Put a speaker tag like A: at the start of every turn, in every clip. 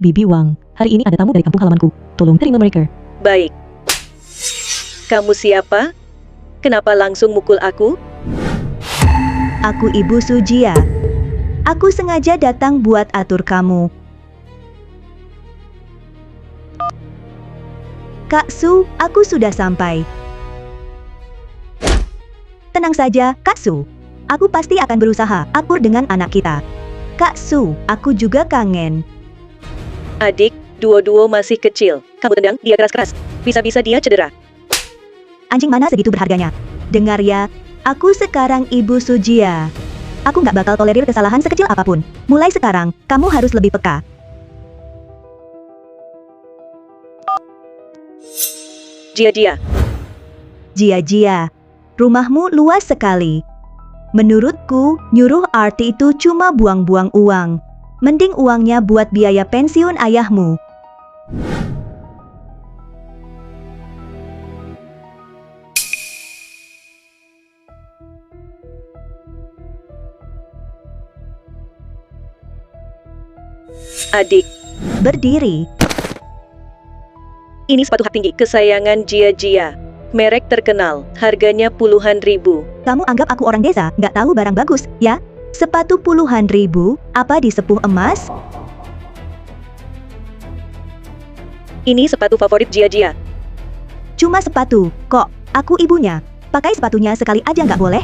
A: Bibi Wang, hari ini ada tamu dari kampung halamanku. Tolong terima mereka.
B: Baik. Kamu siapa? Kenapa langsung mukul aku?
C: Aku Ibu Sujia. Aku sengaja datang buat atur kamu. Kak Su, aku sudah sampai. Tenang saja, Kak Su. Aku pasti akan berusaha akur dengan anak kita. Kak Su, aku juga kangen.
B: Adik, duo-duo masih kecil. Kamu tendang dia keras-keras. Bisa-bisa dia cedera.
C: Anjing mana segitu berharganya? Dengar ya, aku sekarang Ibu Sujia. Aku nggak bakal tolerir kesalahan sekecil apapun. Mulai sekarang, kamu harus lebih peka.
B: Jia-jia.
C: Jia-jia, rumahmu luas sekali. Menurutku, nyuruh arti itu cuma buang-buang uang. Mending uangnya buat biaya pensiun ayahmu.
B: Adik,
C: Berdiri.
B: ini sepatu hak tinggi kesayangan Jia-jia. Merek terkenal, harganya puluhan ribu.
C: Kamu anggap aku orang desa, nggak tahu barang bagus, ya? Sepatu puluhan ribu, apa disepuh emas?
B: Ini sepatu favorit Jia-jia.
C: Cuma sepatu, kok. Aku ibunya. Pakai sepatunya sekali aja nggak boleh?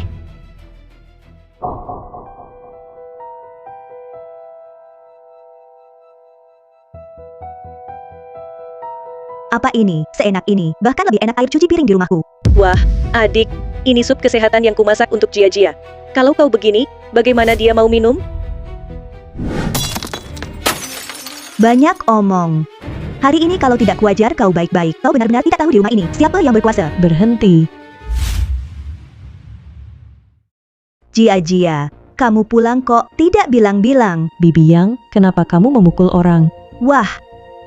C: Apa ini, seenak ini, bahkan lebih enak air cuci piring di rumahku.
B: Wah, adik, ini sup kesehatan yang kumasak untuk Jia-jia. Kalau kau begini, bagaimana dia mau minum?
C: Banyak omong. Hari ini kalau tidak kuajar kau baik-baik. Kau benar-benar tidak tahu di rumah ini siapa yang berkuasa.
A: Berhenti.
C: Jia-jia, kamu pulang kok tidak bilang-bilang.
A: Bibi Yang, kenapa kamu memukul orang?
C: Wah,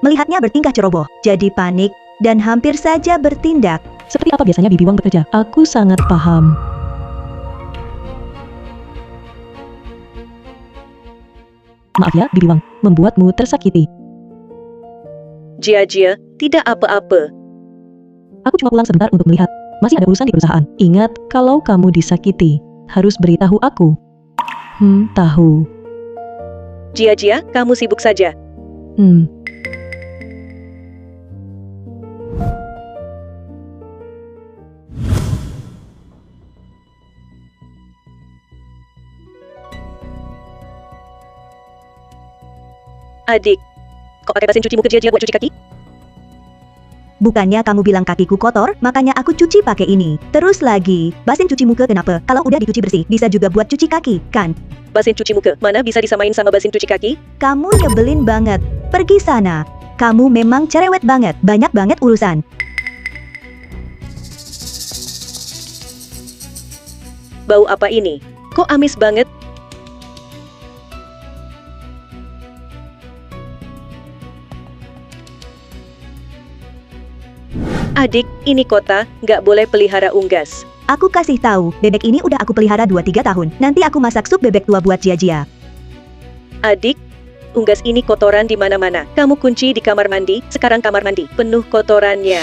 C: melihatnya bertingkah ceroboh, jadi panik, dan hampir saja bertindak.
A: Seperti apa biasanya Bibi Wang bekerja? Aku sangat paham. Maaf ya, Bibi Wang, membuatmu tersakiti.
B: Jia-jia, tidak apa-apa.
A: Aku cuma pulang sebentar untuk melihat. Masih ada urusan di perusahaan. Ingat, kalau kamu disakiti, harus beritahu aku. Tahu.
B: Jia-jia, kamu sibuk saja. Adik, kok pakai mesin cuci muka Jia-jia buat cuci kaki?
C: Bukannya kamu bilang kakiku kotor, makanya aku cuci pakai ini. Terus lagi, basin cuci muka kenapa? Kalau udah dicuci bersih, bisa juga buat cuci kaki, kan?
B: Basin cuci muka, mana bisa disamain sama basin cuci kaki?
C: Kamu nyebelin banget. Pergi sana. Kamu memang cerewet banget, banyak banget urusan.
B: Bau apa ini? Kok amis banget? Adik, ini kota, nggak boleh pelihara unggas.
C: Aku kasih tahu, bebek ini udah aku pelihara 2-3 tahun. Nanti aku masak sup bebek tua buat Jia-jia.
B: Adik, unggas ini kotoran di mana-mana. Kamu kunci di kamar mandi, sekarang kamar mandi penuh kotorannya.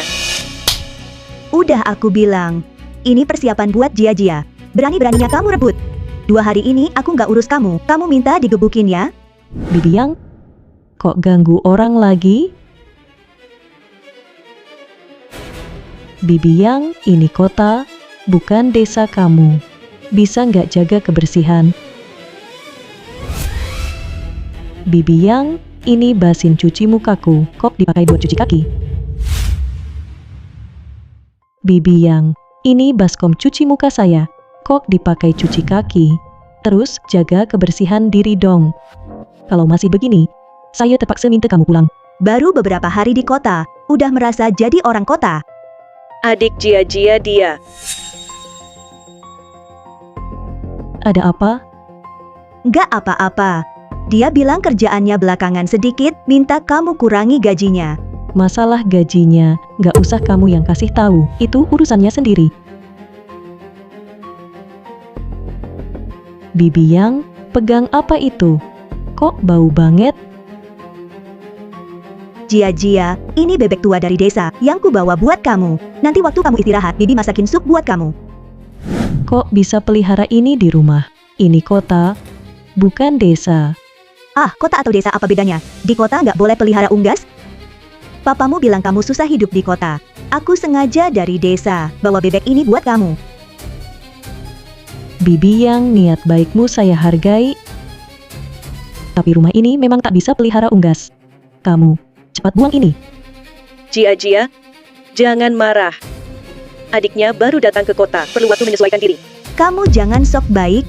C: Udah aku bilang, ini persiapan buat Jia-jia. Berani-beraninya kamu rebut. 2 hari ini aku nggak urus kamu. Kamu minta digebukin ya?
A: Bibi Yang, kok ganggu orang lagi? Bibi Yang, ini kota, bukan desa kamu. Bisa nggak jaga kebersihan? Bibi Yang, ini basin cuci mukaku, kok dipakai buat cuci kaki? Bibi Yang, ini baskom cuci muka saya, kok dipakai cuci kaki? Terus jaga kebersihan diri dong. Kalau masih begini, saya terpaksa minta kamu pulang.
C: Baru beberapa hari di kota, udah merasa jadi orang kota.
B: Adik Jia-jia dia.
A: Ada apa?
C: Nggak apa-apa. Dia bilang kerjaannya belakangan sedikit, minta kamu kurangi gajinya.
A: Masalah gajinya, nggak usah kamu yang kasih tahu, itu urusannya sendiri. Bibi Yang, pegang apa itu? Kok bau banget?
C: Jia, ini bebek tua dari desa yang kubawa buat kamu. Nanti waktu kamu istirahat, Bibi masakin sup buat kamu.
A: Kok bisa pelihara ini di rumah? Ini kota, bukan desa.
C: Ah, kota atau desa apa bedanya? Di kota nggak boleh pelihara unggas? Papamu bilang kamu susah hidup di kota. Aku sengaja dari desa, bawa bebek ini buat kamu.
A: Bibi Yang, niat baikmu saya hargai. Tapi rumah ini memang tak bisa pelihara unggas. Kamu, cepat buang ini.
B: Jia, jangan marah. Adiknya baru datang ke kota, perlu waktu menyesuaikan diri.
C: Kamu jangan sok baik.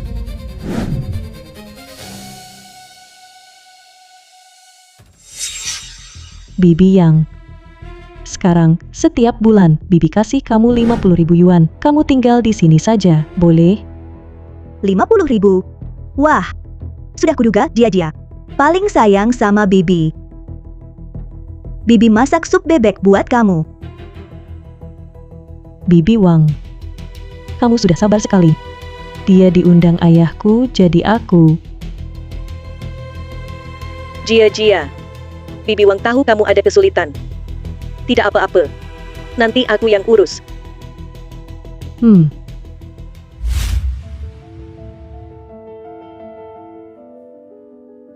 A: Bibi Yang, sekarang setiap bulan Bibi kasih kamu 50.000 yuan. Kamu tinggal di sini saja, boleh?
C: 50.000. Wah, sudah kuduga Jia. Paling sayang sama Bibi. Bibi masak sup bebek buat kamu.
A: Bibi Wang, kamu sudah sabar sekali. Dia diundang ayahku, jadi aku.
B: Jia, Bibi Wang tahu kamu ada kesulitan. Tidak apa-apa. Nanti aku yang urus.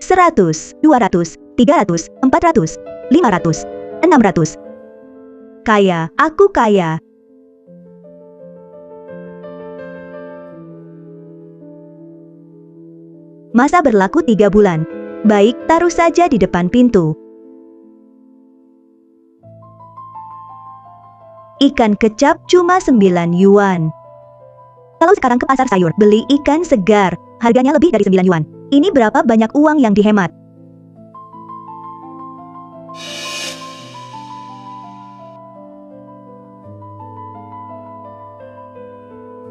C: 100, 200, 300, 400, 500, 600. Kaya, aku kaya. Masa berlaku 3 bulan. Baik, taruh saja di depan pintu. Ikan kecap cuma 9 yuan. Kalau sekarang ke pasar sayur, beli ikan segar, harganya lebih dari 9 yuan. Ini berapa banyak uang yang dihemat?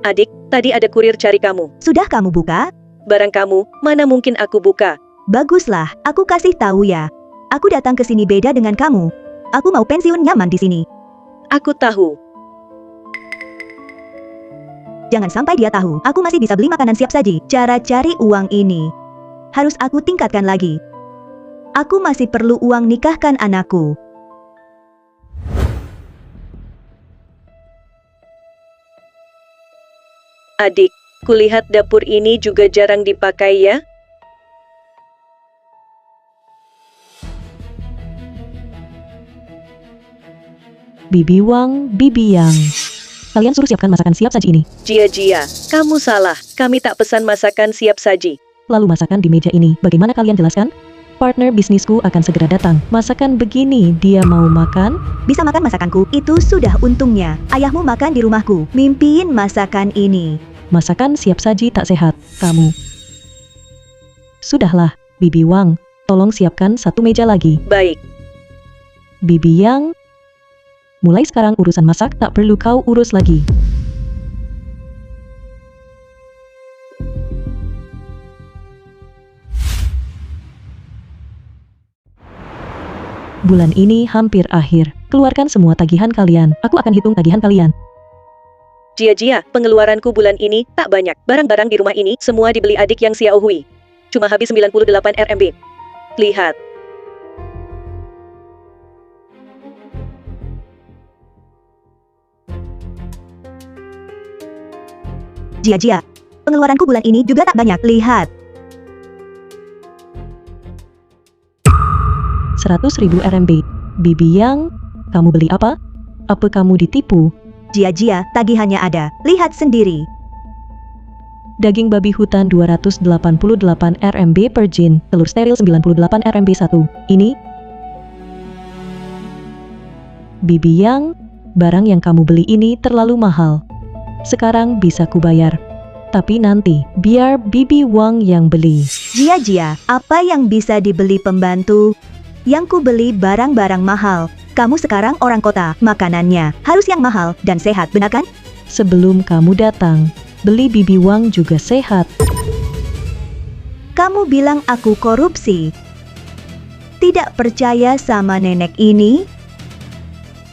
B: Adik, tadi ada kurir cari kamu.
C: Sudah kamu buka?
B: Barang kamu, mana mungkin aku buka?
C: Baguslah, aku kasih tahu ya. Aku datang ke sini beda dengan kamu. Aku mau pensiun nyaman di sini.
B: Aku tahu.
C: Jangan sampai dia tahu, aku masih bisa beli makanan siap saji. Cara cari uang ini harus aku tingkatkan lagi. Aku masih perlu uang nikahkan anakku.
B: Adik, kulihat dapur ini juga jarang dipakai ya?
A: Bibi Wang, Bibi Yang, kalian suruh siapkan masakan siap saji ini.
B: Jia, kamu salah. Kami tak pesan masakan siap saji.
A: Lalu masakan di meja ini, bagaimana kalian jelaskan? Partner bisnisku akan segera datang. Masakan begini, dia mau makan?
C: Bisa makan masakanku, itu sudah untungnya. Ayahmu makan di rumahku, mimpiin masakan ini.
A: Masakan siap saji tak sehat, kamu. Sudahlah, Bibi Wang, tolong siapkan 1 meja lagi.
B: Baik.
A: Bibi Yang, mulai sekarang urusan masak tak perlu kau urus lagi. Bulan ini hampir akhir. Keluarkan semua tagihan kalian. Aku akan hitung tagihan kalian.
B: Jia, pengeluaranku bulan ini tak banyak. Barang-barang di rumah ini semua dibeli adik yang Xiao Hui. Cuma habis 98 RMB. Lihat.
C: Jia, pengeluaranku bulan ini juga tak banyak. Lihat.
A: 100.000 RMB. Bibi Yang, kamu beli apa? Apa kamu ditipu?
C: Jia, tagihannya ada. Lihat sendiri.
A: Daging babi hutan 288 RMB per jin, telur steril 98 RMB 1. Ini? Bibi Yang, barang yang kamu beli ini terlalu mahal. Sekarang bisa kubayar. Tapi nanti, biar Bibi Wang yang beli.
C: Jia, apa yang bisa dibeli pembantu? Yang ku beli barang-barang mahal. Kamu sekarang orang kota, makanannya harus yang mahal dan sehat, benar kan?
A: Sebelum kamu datang, beli Bibi Wang juga sehat.
C: Kamu bilang aku korupsi. Tidak percaya sama nenek ini?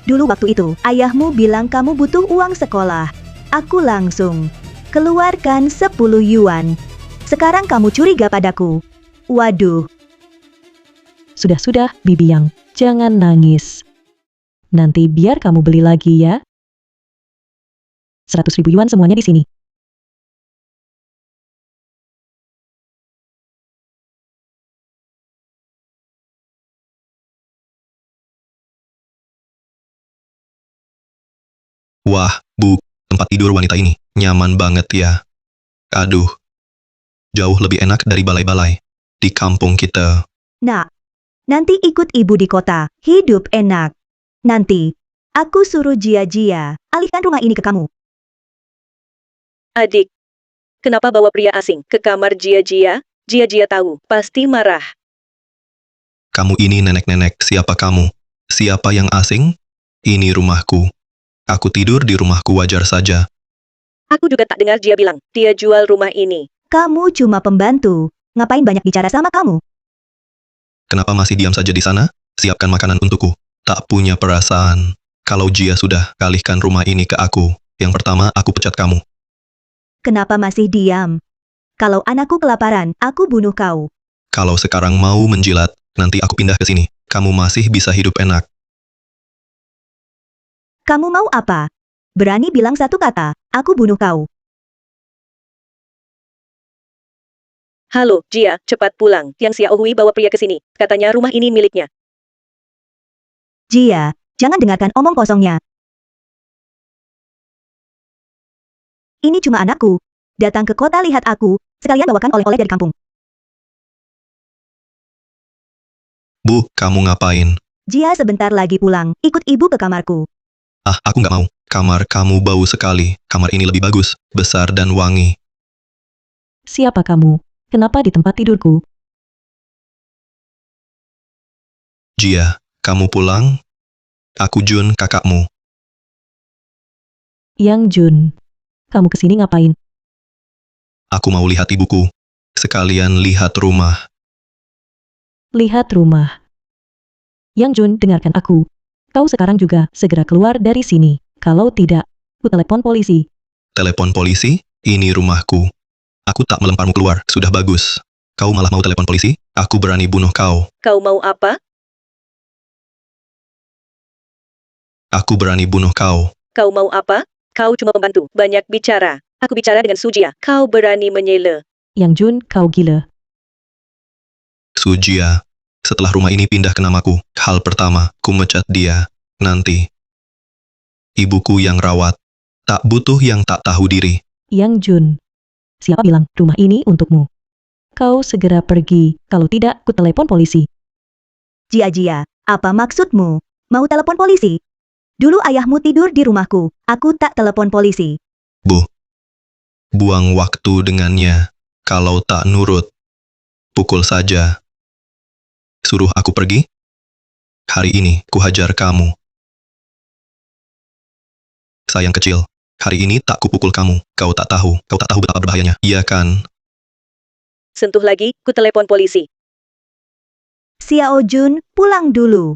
C: Dulu waktu itu, ayahmu bilang kamu butuh uang sekolah. Aku langsung keluarkan 10 yuan. Sekarang kamu curiga padaku. Waduh.
A: Sudah, Bibi Yang, jangan nangis. Nanti biar kamu beli lagi ya. 100.000 yuan semuanya di sini.
D: Wah, Bu, tempat tidur wanita ini nyaman banget ya. Aduh, jauh lebih enak dari balai-balai di kampung kita.
C: Nak, nanti ikut ibu di kota, hidup enak. Nanti, aku suruh Jia-Jia, alihkan rumah ini ke kamu.
B: Adik, kenapa bawa pria asing ke kamar Jia-Jia? Jia-Jia tahu, pasti marah.
D: Kamu ini nenek-nenek, siapa kamu? Siapa yang asing? Ini rumahku. Aku tidur di rumahku wajar saja.
B: Aku juga tak dengar Jia bilang, dia jual rumah ini.
C: Kamu cuma pembantu, ngapain banyak bicara sama kamu?
D: Kenapa masih diam saja di sana? Siapkan makanan untukku. Tak punya perasaan. Kalau Jia sudah alihkan rumah ini ke aku, yang pertama aku pecat kamu.
C: Kenapa masih diam? Kalau anakku kelaparan, aku bunuh kau.
D: Kalau sekarang mau menjilat, nanti aku pindah ke sini. Kamu masih bisa hidup enak.
C: Kamu mau apa? Berani bilang satu kata, aku bunuh kau.
B: Halo, Jia, cepat pulang. Yang Xiao Hui bawa pria ke sini. Katanya rumah ini miliknya.
C: Jia, jangan dengarkan omong kosongnya. Ini cuma anakku. Datang ke kota lihat aku, sekalian bawakan oleh-oleh dari kampung.
D: Bu, kamu ngapain?
C: Jia sebentar lagi pulang, ikut ibu ke kamarku.
D: Ah, aku nggak mau. Kamar kamu bau sekali. Kamar ini lebih bagus, besar dan wangi.
A: Siapa kamu? Kenapa di tempat tidurku?
D: Jia, kamu pulang? Aku Jun, kakakmu.
A: Yang Jun, kamu kesini ngapain?
D: Aku mau lihat ibuku. Sekalian lihat rumah.
A: Lihat rumah. Yang Jun, dengarkan aku. Kau sekarang juga segera keluar dari sini. Kalau tidak, ku telepon polisi.
D: Telepon polisi? Ini rumahku. Aku tak melemparmu keluar, sudah bagus. Kau malah mau telepon polisi? Aku berani bunuh kau.
B: Kau mau apa?
D: Aku berani bunuh kau.
B: Kau mau apa? Kau cuma pembantu, banyak bicara. Aku bicara dengan Sujia. Kau berani menyela.
A: Yang Jun, kau gila.
D: Sujia. Setelah rumah ini pindah ke namaku, hal pertama, ku mecat dia. Nanti. Ibuku yang rawat. Tak butuh yang tak tahu diri.
A: Yang Jun, siapa bilang rumah ini untukmu? Kau segera pergi, kalau tidak ku telepon polisi.
C: Jia-Jia, apa maksudmu? Mau telepon polisi? Dulu ayahmu tidur di rumahku, aku tak telepon polisi.
D: Bu. Buang waktu dengannya. Kalau tak nurut, pukul saja. Suruh aku pergi? Hari ini, ku hajar kamu. Sayang kecil, hari ini tak kupukul kamu. Kau tak tahu betapa berbahayanya. Iya kan?
B: Sentuh lagi, ku telepon polisi.
C: Xiao Jun, pulang dulu.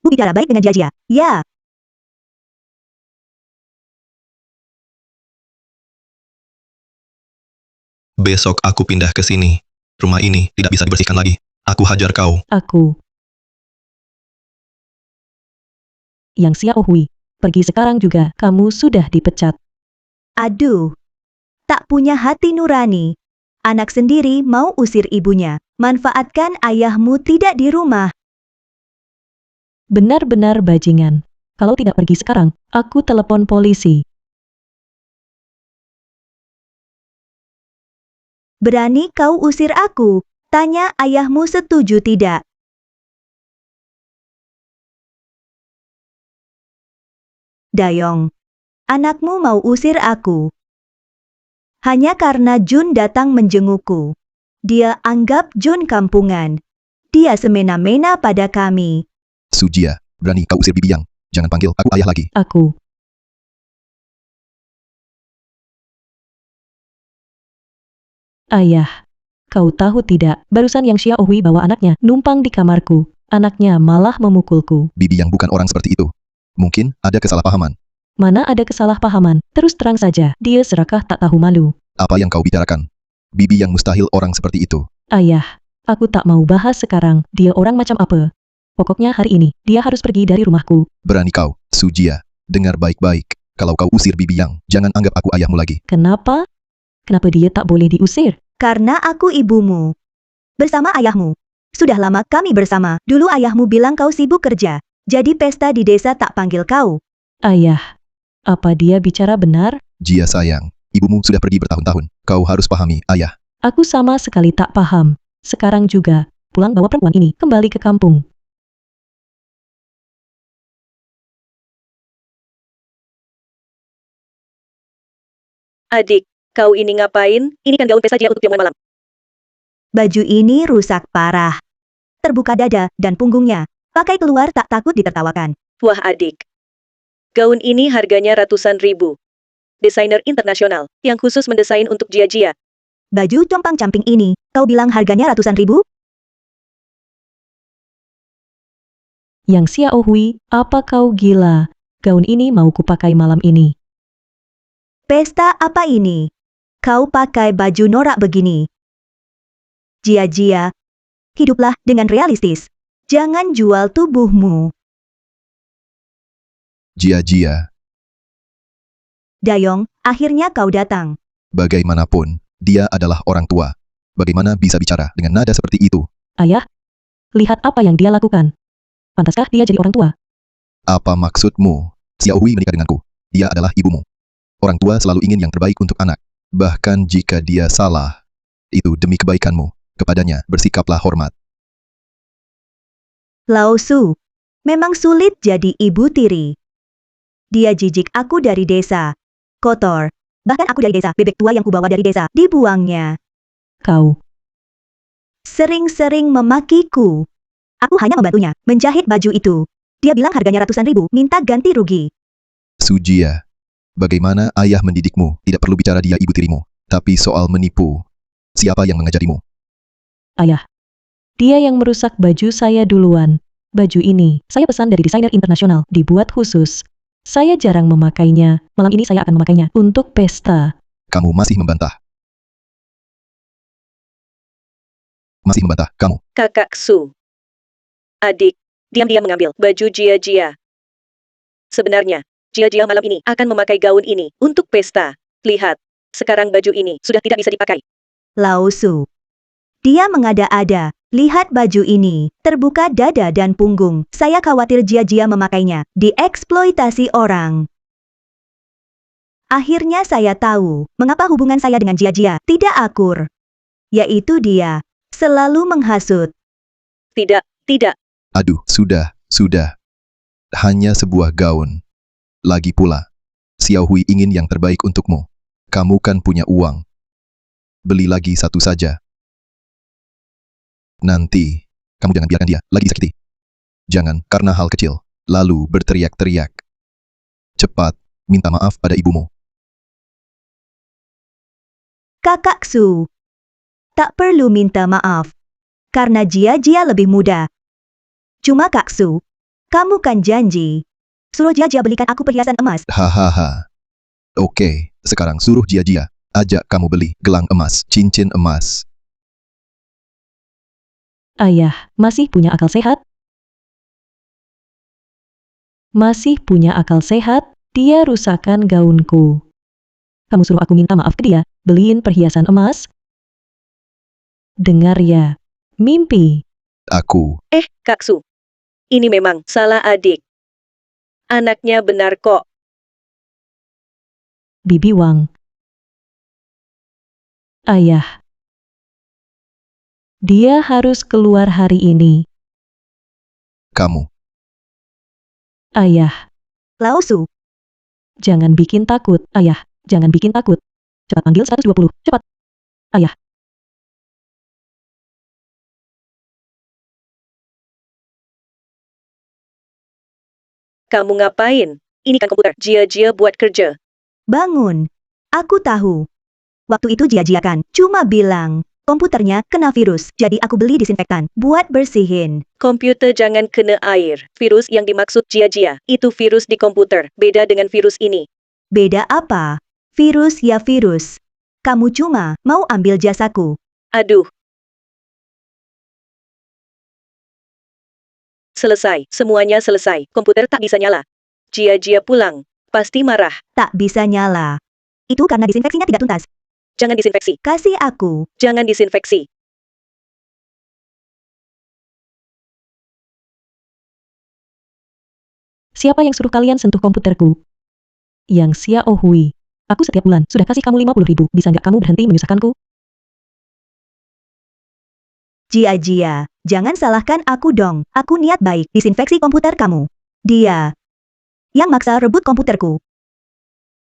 C: Bu bicara baik dengan Jia-Jia. Ya.
D: Besok aku pindah ke sini. Rumah ini tidak bisa dibersihkan lagi. Aku hajar kau.
A: Aku. Yang Xiao Hui, pergi sekarang juga, kamu sudah dipecat.
C: Aduh. Tak punya hati nurani. Anak sendiri mau usir ibunya. Manfaatkan ayahmu tidak di rumah.
A: Benar-benar bajingan. Kalau tidak pergi sekarang, aku telepon polisi.
C: Berani kau usir aku? Tanya ayahmu setuju tidak. Dayong, anakmu mau usir aku. Hanya karena Jun datang menjengukku. Dia anggap Jun kampungan. Dia semena-mena pada kami.
E: Sujia, berani kau usir Bibi Yang. Jangan panggil aku ayah lagi.
A: Aku. Ayah, kau tahu tidak, barusan yang Xiao Hui bawa anaknya numpang di kamarku. Anaknya malah memukulku.
E: Bibi Yang bukan orang seperti itu. Mungkin ada kesalahpahaman.
A: Mana ada kesalahpahaman, terus terang saja, dia serakah tak tahu malu.
E: Apa yang kau bicarakan? Bibi Yang mustahil orang seperti itu.
A: Ayah, Aku tak mau bahas sekarang, dia orang macam apa. Pokoknya hari ini, dia harus pergi dari rumahku.
E: Berani kau, Su Jia. Dengar baik-baik. Kalau kau usir Bibi Yang, jangan anggap aku ayahmu lagi.
A: Kenapa? Kenapa dia tak boleh diusir?
C: Karena aku ibumu. Bersama ayahmu. Sudah lama kami bersama. Dulu ayahmu bilang kau sibuk kerja. Jadi pesta di desa tak panggil kau.
A: Ayah, apa dia bicara benar?
E: Jia sayang, ibumu sudah pergi bertahun-tahun. Kau harus pahami, ayah.
A: Aku sama sekali tak paham. Sekarang juga, pulang bawa perempuan ini kembali ke kampung.
B: Adik, kau ini ngapain? Ini kan gaun pesta Jia untuk jamuan malam.
C: Baju ini rusak parah. Terbuka dada dan punggungnya. Pakai keluar tak takut ditertawakan.
B: Wah adik. Gaun ini harganya ratusan ribu. Desainer internasional, yang khusus mendesain untuk Jia.
C: Baju compang-camping ini, kau bilang harganya ratusan ribu?
A: Yang Xiao Hui, apa kau gila? Gaun ini mau kupakai malam ini.
C: Pesta apa ini? Kau pakai baju norak begini. Jia, hiduplah dengan realistis. Jangan jual tubuhmu.
E: Jia,
C: Dayong, akhirnya kau datang.
E: bagaimanapun, dia adalah orang tua. Bagaimana bisa bicara dengan nada seperti itu?
A: Ayah, lihat apa yang dia lakukan. Pantaskah dia jadi orang tua?
E: Apa maksudmu? Xiao Hui menikah denganku. Dia adalah ibumu. Orang tua selalu ingin yang terbaik untuk anak. Bahkan jika dia salah, itu demi kebaikanmu. Kepadanya bersikaplah hormat.
C: Lao Su, memang sulit jadi ibu tiri. Dia jijik aku dari desa. Kotor. Bahkan aku dari desa, bebek tua yang kubawa dari desa, dibuangnya.
A: Kau,
C: Sering-sering memakiku. Aku hanya membantunya, menjahit baju itu. Dia bilang harganya ratusan ribu, minta ganti rugi.
E: Su Jia, bagaimana ayah mendidikmu? Tidak perlu bicara dia ibu tirimu. Tapi soal menipu, siapa yang mengajarimu?
A: ayah. Dia yang merusak baju saya duluan. Baju ini, saya pesan dari desainer internasional, dibuat khusus. Saya jarang memakainya, malam ini saya akan memakainya untuk pesta.
E: Kamu masih membantah. Masih membantah, kamu.
B: Kakak Su. Adik, diam-diam mengambil baju Jia. Sebenarnya, Jia malam ini akan memakai gaun ini untuk pesta. Lihat, sekarang baju ini sudah tidak bisa dipakai.
C: Lao Su. Dia mengada-ada. Lihat baju ini, terbuka dada dan punggung. Saya khawatir Jia memakainya, dieksploitasi orang. Akhirnya saya tahu, mengapa hubungan saya dengan Jia tidak akur. Yaitu dia, selalu menghasut.
B: Tidak.
E: Aduh, sudah. Hanya sebuah gaun. Lagi pula, Xiao Hui ingin yang terbaik untukmu. Kamu kan punya uang. Beli lagi satu saja. Nanti, kamu jangan biarkan dia lagi disakiti. Jangan karena hal kecil, lalu berteriak-teriak. Cepat, minta maaf pada ibumu.
C: Kakak Su. Tak perlu minta maaf. Karena Jia lebih muda. Cuma Kak Su, kamu kan janji. Suruh Jia belikan aku perhiasan emas.
E: Hahaha. Oke, sekarang suruh Jia, ajak kamu beli gelang emas, cincin emas.
A: Ayah, masih punya akal sehat? Masih punya akal sehat? Dia rusakkan gaunku. Kamu suruh aku minta maaf ke dia, beliin perhiasan emas? Dengar ya, mimpi.
E: Aku,
B: Kak Su. Ini memang salah adik. Anaknya benar kok.
A: Bibi Wang. Ayah. Dia harus keluar hari ini.
E: kamu,
A: Ayah,
C: Lao Su,
A: jangan bikin takut. Ayah, jangan bikin takut. Cepat panggil 120. Cepat. Ayah.
B: Kamu ngapain? Ini kan komputer Jia buat kerja.
C: bangun. Aku tahu. Waktu itu Jia kan, cuma bilang, komputernya kena virus, jadi aku beli disinfektan, buat bersihin.
B: Komputer jangan kena air. Virus yang dimaksud Jia, itu virus di komputer. Beda dengan virus ini.
C: Beda apa? Virus ya virus. Kamu cuma mau ambil jasaku.
B: Aduh, Selesai, semuanya selesai. Komputer tak bisa nyala. Jia pulang. Pasti marah.
C: Tak bisa nyala. Itu karena disinfeksinya tidak tuntas.
B: Jangan disinfeksi.
C: Kasih aku.
B: Jangan disinfeksi.
A: Siapa yang suruh kalian sentuh komputerku? Yang Xiao Hui. Aku setiap bulan sudah kasih kamu 50.000. Bisa nggak kamu berhenti menyusahkanku?
C: Jia, jangan salahkan aku dong. Aku niat baik disinfeksi komputer kamu. Dia yang maksa rebut komputerku.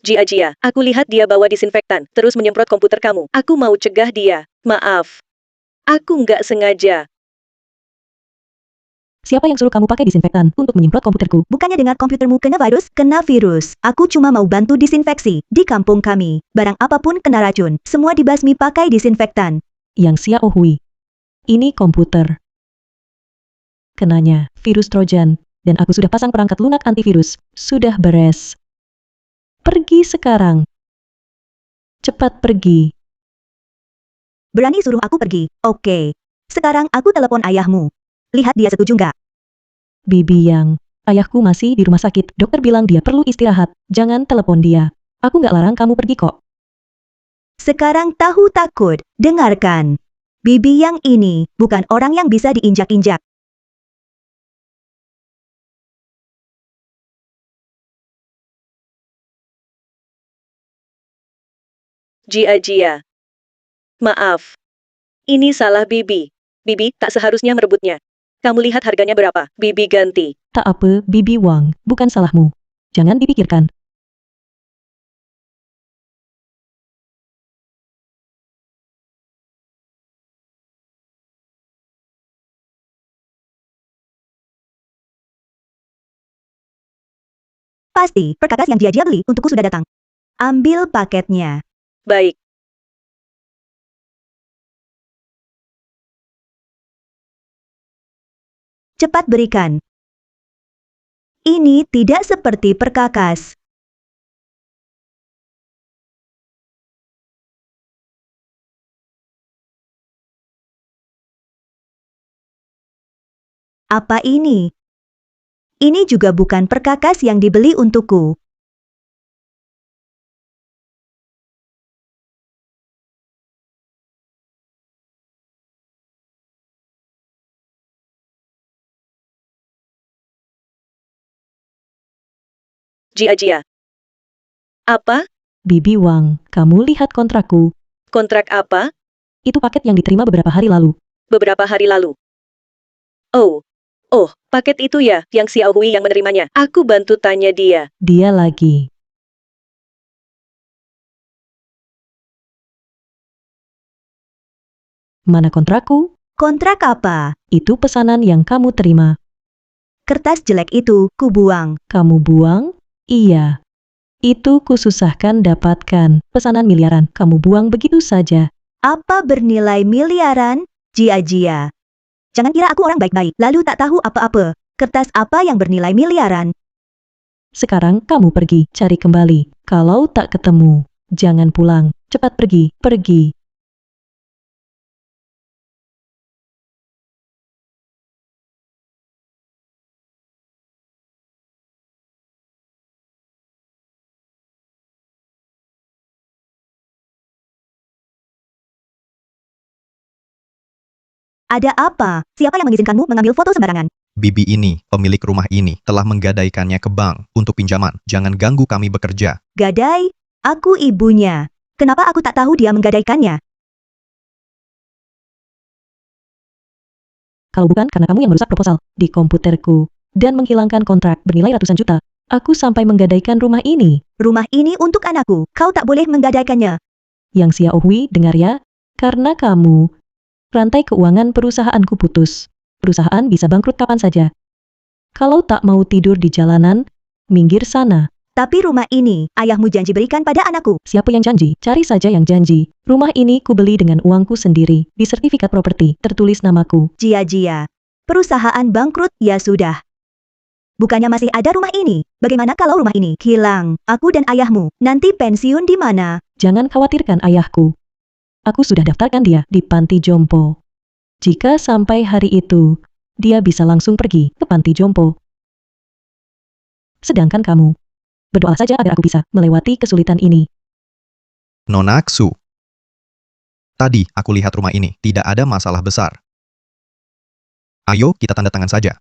B: Jia, aku lihat dia bawa disinfektan, terus menyemprot komputer kamu. Aku mau cegah dia. Maaf. Aku nggak sengaja.
A: Siapa yang suruh kamu pakai disinfektan untuk menyemprot komputerku?
C: Bukannya dengar komputermu kena virus? Kena virus. Aku cuma mau bantu disinfeksi. Di kampung kami, barang apapun kena racun. Semua dibasmi pakai disinfektan.
A: Yang Xiao Hui. Ini komputer. Kenanya, virus Trojan. Dan aku sudah pasang perangkat lunak antivirus. Sudah beres. Pergi sekarang. Cepat pergi.
C: Berani suruh aku pergi? Oke. Sekarang aku telepon ayahmu. Lihat dia setuju nggak?
A: Bibi Yang, ayahku masih di rumah sakit. Dokter bilang dia perlu istirahat. Jangan telepon dia. Aku nggak larang kamu pergi kok.
C: Sekarang tahu takut. Dengarkan. Bibi Yang ini bukan orang yang bisa diinjak-injak.
B: Jia. Maaf. Ini salah Bibi. Bibi tak seharusnya merebutnya. Kamu lihat harganya berapa? Bibi ganti.
A: Tak apa, Bibi Wang, bukan salahmu. Jangan dipikirkan.
C: Pasti, perkakas yang dia beli untukku sudah datang. Ambil paketnya.
B: Baik.
C: Cepat berikan. Ini tidak seperti perkakas. Apa ini? Ini juga bukan perkakas yang dibeli untukku.
B: Jia. Apa?
A: Bibi Wang, kamu lihat kontrakku.
B: Kontrak apa?
A: Itu paket yang diterima beberapa hari lalu.
B: Beberapa hari lalu. Oh, paket itu ya, yang Xiao Hui yang menerimanya. Aku bantu tanya dia.
A: Dia lagi. Mana kontrakku?
C: Kontrak apa?
A: Itu pesanan yang kamu terima.
C: Kertas jelek itu ku buang.
A: Kamu buang? Iya. Itu kususahkan dapatkan. Pesanan miliaran, kamu buang begitu saja.
C: Apa bernilai miliaran? Jia. Jangan kira aku orang baik-baik, lalu tak tahu apa-apa. Kertas apa yang bernilai miliaran?
A: Sekarang kamu pergi, cari kembali. Kalau tak ketemu, jangan pulang. Cepat pergi.
C: Ada apa? Siapa yang mengizinkanmu mengambil foto sembarangan?
E: Bibi ini, pemilik rumah ini, telah menggadaikannya ke bank untuk pinjaman. Jangan ganggu kami bekerja.
C: Gadai? Aku ibunya. Kenapa aku tak tahu dia menggadaikannya?
A: Kalau bukan karena kamu yang merusak proposal di komputerku dan menghilangkan kontrak bernilai ratusan juta, aku sampai menggadaikan rumah ini.
C: Rumah ini untuk anakku. Kau tak boleh menggadaikannya.
A: Yang Xiao Hui, dengar ya, karena kamu, rantai keuangan perusahaanku putus. Perusahaan bisa bangkrut kapan saja. Kalau tak mau tidur di jalanan, minggir sana.
C: Tapi rumah ini, ayahmu janji berikan pada anakku.
A: Siapa yang janji? Cari saja yang janji. Rumah ini kubeli dengan uangku sendiri. Di sertifikat properti, tertulis namaku.
C: Jia. Perusahaan bangkrut, ya sudah. Bukannya masih ada rumah ini? Bagaimana kalau rumah ini hilang? Aku dan ayahmu, nanti pensiun di mana?
A: Jangan khawatirkan ayahku. Aku sudah daftarkan dia di panti jompo. Jika sampai hari itu, dia bisa langsung pergi ke panti jompo. Sedangkan kamu, berdoa saja agar aku bisa melewati kesulitan ini.
D: Nonaksu. Tadi aku lihat rumah ini, tidak ada masalah besar. Ayo kita tanda tangan saja.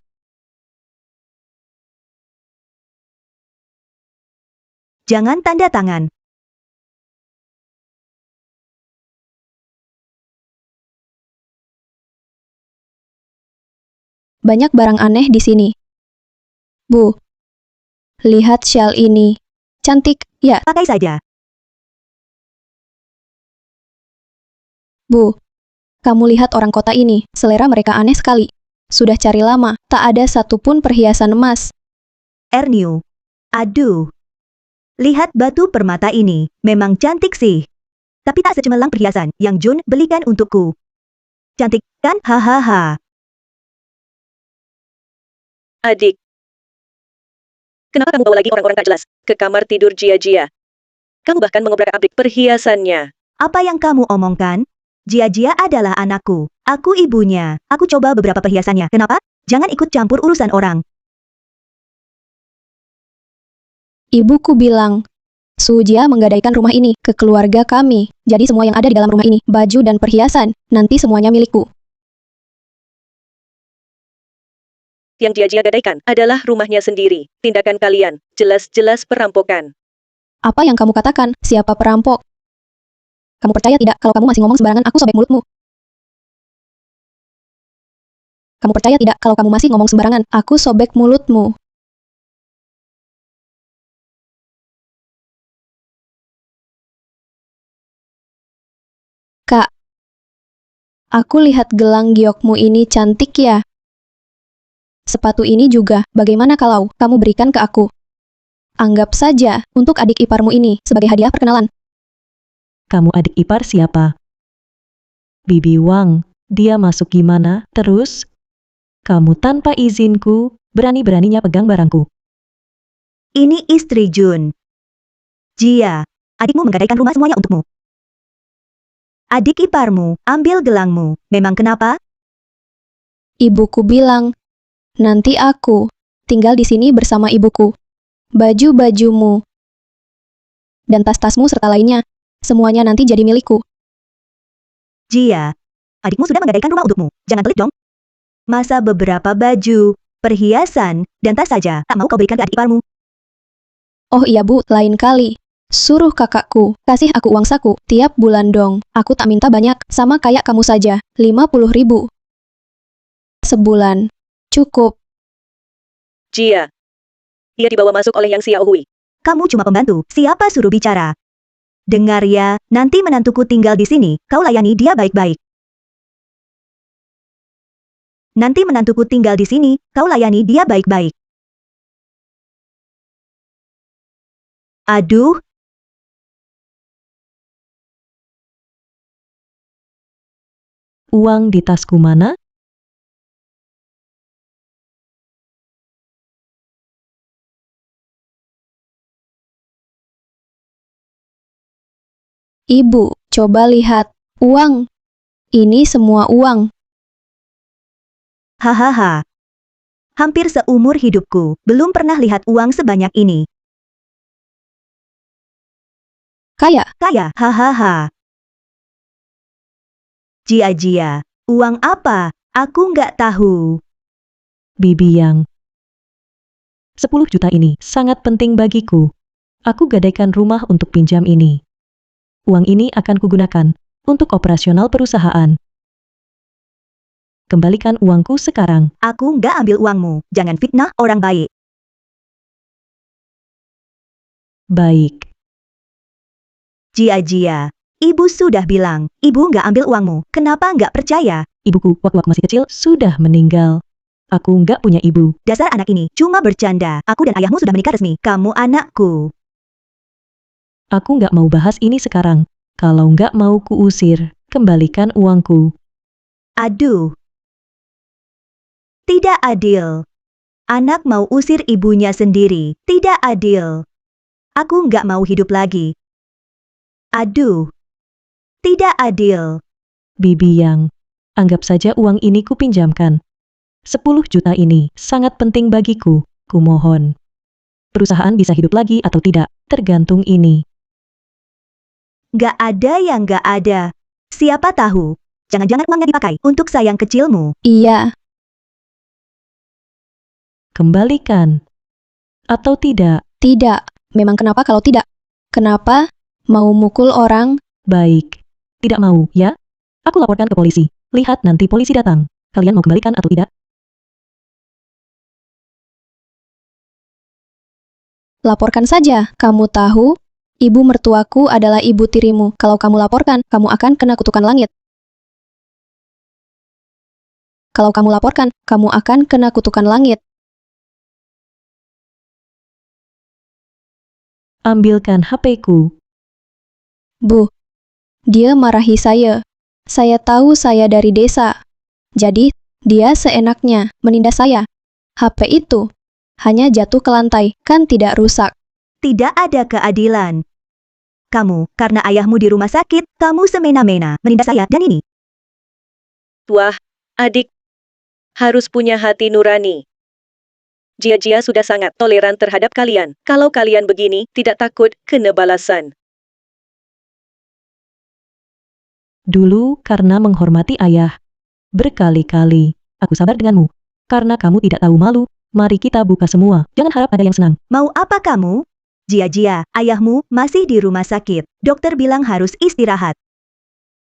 C: Jangan tanda tangan.
F: Banyak barang aneh di sini. Bu, lihat shawl ini. Cantik, ya,
C: Pakai saja.
F: Bu. Kamu lihat orang kota ini, selera mereka aneh sekali. Sudah cari lama, tak ada satupun perhiasan emas.
C: Erniu. Aduh. Lihat batu permata ini, memang cantik sih. Tapi tak secemerlang perhiasan yang Jun belikan untukku. Cantik kan? Hahaha.
B: Adik. Kenapa kamu bawa lagi orang-orang tak jelas ke kamar tidur Jia-Jia? Kamu bahkan mengobrak-abrik perhiasannya.
C: Apa yang kamu omongkan? Jia-Jia adalah anakku. Aku ibunya. Aku coba beberapa perhiasannya. Kenapa? Jangan ikut campur urusan orang.
F: Ibuku bilang, Sujia menggadaikan rumah ini ke keluarga kami. Jadi semua yang ada di dalam rumah ini, baju dan perhiasan, nanti semuanya milikku.
B: Yang Jia-Jia gadaikan adalah rumahnya sendiri. Tindakan kalian, jelas-jelas perampokan.
F: Apa yang kamu katakan? Siapa perampok? Kamu percaya tidak kalau kamu masih ngomong sembarangan aku sobek mulutmu? Kamu percaya tidak kalau kamu masih ngomong sembarangan aku sobek mulutmu? Kak, aku lihat gelang giokmu ini cantik ya. Sepatu ini juga, bagaimana kalau kamu berikan ke aku? Anggap saja untuk adik iparmu ini sebagai hadiah perkenalan.
A: Kamu adik ipar siapa? Bibi Wang, dia masuk gimana? Terus? Kamu tanpa izinku, berani-beraninya pegang barangku.
C: Ini istri Jun. Jia, adikmu menggadaikan rumah semuanya untukmu. Adik iparmu, ambil gelangmu. Memang kenapa?
F: Ibuku bilang, nanti aku tinggal di sini bersama ibuku. Baju-bajumu dan tas-tasmu serta lainnya, semuanya nanti jadi milikku.
C: Jia, adikmu sudah menggadaikan rumah untukmu. Jangan pelit dong. Masa beberapa baju, perhiasan, dan tas saja tak mau kau berikan ke adik iparmu?
F: Oh iya bu, lain kali. Suruh kakakku, kasih aku uang saku tiap bulan dong. Aku tak minta banyak, sama kayak kamu saja, 50.000. Sebulan. Cukup.
B: Jia. Ia dibawa masuk oleh Yang Xiaohui.
C: Kamu cuma pembantu, siapa suruh bicara? Dengar ya, nanti menantuku tinggal di sini, kau layani dia baik-baik. Nanti menantuku tinggal di sini, kau layani dia baik-baik. Aduh.
A: Uang di tasku mana?
F: Ibu, coba lihat. Uang. Ini semua uang.
C: Hahaha. Hampir seumur hidupku, belum pernah lihat uang sebanyak ini.
F: Kaya.
C: Kaya, hahaha. Jia-Jia, uang apa? Aku nggak tahu.
A: Bibi Yang. 10 juta ini sangat penting bagiku. Aku gadaikan rumah untuk pinjam ini. Uang ini akan kugunakan untuk operasional perusahaan. Kembalikan uangku sekarang.
C: Aku nggak ambil uangmu, jangan fitnah orang baik.
A: Baik.
C: Jia-Jia, ibu sudah bilang, ibu nggak ambil uangmu, kenapa nggak percaya?
A: Ibuku waktu masih kecil sudah meninggal. Aku nggak punya ibu.
C: Dasar anak ini, cuma bercanda. Aku dan ayahmu sudah menikah resmi, kamu anakku.
A: Aku nggak mau bahas ini sekarang. Kalau nggak mau kuusir, kembalikan uangku.
C: Aduh. Tidak adil. Anak mau usir ibunya sendiri, tidak adil. Aku nggak mau hidup lagi. Aduh. Tidak adil.
A: Bibi Yang, anggap saja uang ini kupinjamkan. 10 juta ini sangat penting bagiku, kumohon. Perusahaan bisa hidup lagi atau tidak, tergantung ini.
C: Gak ada yang gak ada. Siapa tahu, jangan-jangan uangnya dipakai untuk sayang kecilmu.
F: Iya,
A: Kembalikan. Atau tidak,
F: tidak. Memang kenapa kalau tidak? Kenapa? Mau mukul orang?
A: baik. Tidak mau, ya? Aku laporkan ke polisi. Lihat nanti polisi datang. Kalian mau kembalikan atau tidak?
F: Laporkan saja. Kamu tahu, ibu mertuaku adalah ibu tirimu. Kalau kamu laporkan, kamu akan kena kutukan langit. Kalau kamu laporkan, kamu akan kena kutukan langit.
A: Ambilkan HP-ku.
F: Bu, dia marahi saya. Saya tahu saya dari desa. Jadi, dia seenaknya menindas saya. HP itu hanya jatuh ke lantai, kan tidak rusak.
C: Tidak ada keadilan. Kamu, karena ayahmu di rumah sakit, kamu semena-mena menindas saya dan ini.
B: Wah, adik. Harus punya hati nurani. Jia-Jia sudah sangat toleran terhadap kalian. Kalau kalian begini, tidak takut kena balasan.
A: Dulu karena menghormati ayah. Berkali-kali, aku sabar denganmu. Karena kamu tidak tahu malu, mari kita buka semua. Jangan harap ada yang senang.
C: Mau apa kamu? Jia-Jia, ayahmu masih di rumah sakit. Dokter bilang harus istirahat.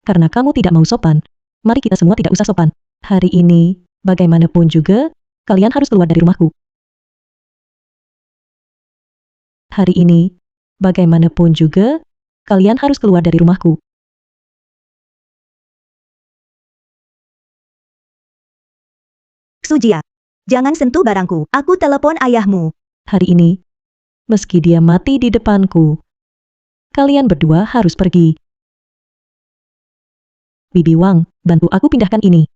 A: Karena kamu tidak mau sopan, mari kita semua tidak usah sopan. Hari ini, bagaimanapun juga, kalian harus keluar dari rumahku. Hari ini, bagaimanapun juga, kalian harus keluar dari rumahku.
C: Sujia, jangan sentuh barangku. Aku telepon ayahmu.
A: Hari ini, meski dia mati di depanku, kalian berdua harus pergi. Bibi Wang, bantu aku pindahkan ini.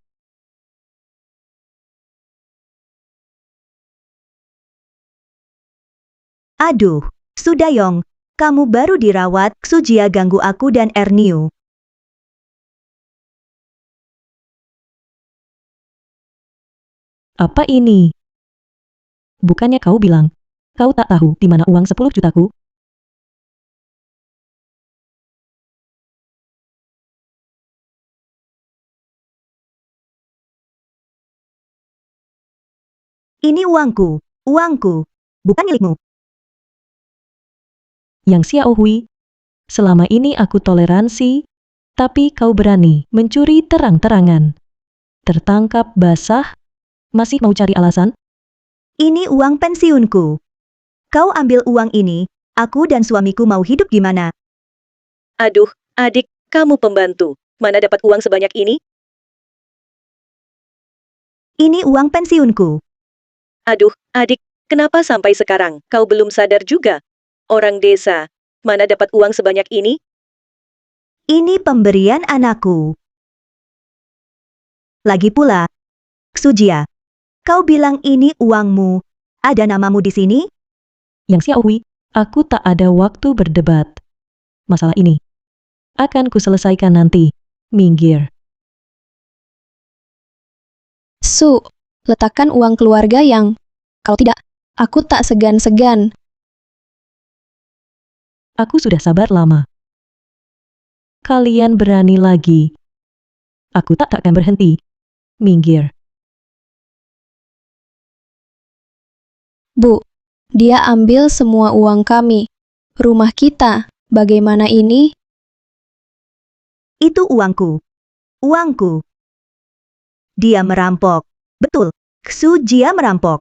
C: Aduh, Sudayong, kamu baru dirawat. Sujia ganggu aku dan Erniu.
A: Apa ini? Bukannya kau bilang, kau tak tahu di mana uang 10 jutaku?
C: Ini uangku, uangku, bukan milikmu.
A: Yang Xiao Hui, selama ini aku toleransi, tapi kau berani mencuri terang-terangan. Tertangkap basah, masih mau cari alasan?
C: Ini uang pensiunku. Kau ambil uang ini, aku dan suamiku mau hidup gimana?
B: Aduh, adik, kamu pembantu. Mana dapat uang sebanyak ini?
C: Ini uang pensiunku.
B: Aduh, adik, kenapa sampai sekarang kau belum sadar juga? Orang desa, mana dapat uang sebanyak ini?
C: Ini pemberian anakku. Lagi pula, Sujia, kau bilang ini uangmu. Ada namamu di sini?
A: Yang Xiao Hui, aku tak ada waktu berdebat. Masalah ini akan kuselesaikan nanti. Minggir.
F: Su, letakkan uang keluarga yang... Kalau tidak, aku tak segan-segan.
A: Aku sudah sabar lama. Kalian berani lagi. Aku tak akan berhenti. Minggir.
F: Bu, dia ambil semua uang kami. Rumah kita, bagaimana ini?
C: Itu uangku. Uangku. Dia merampok. Betul, Sujia merampok.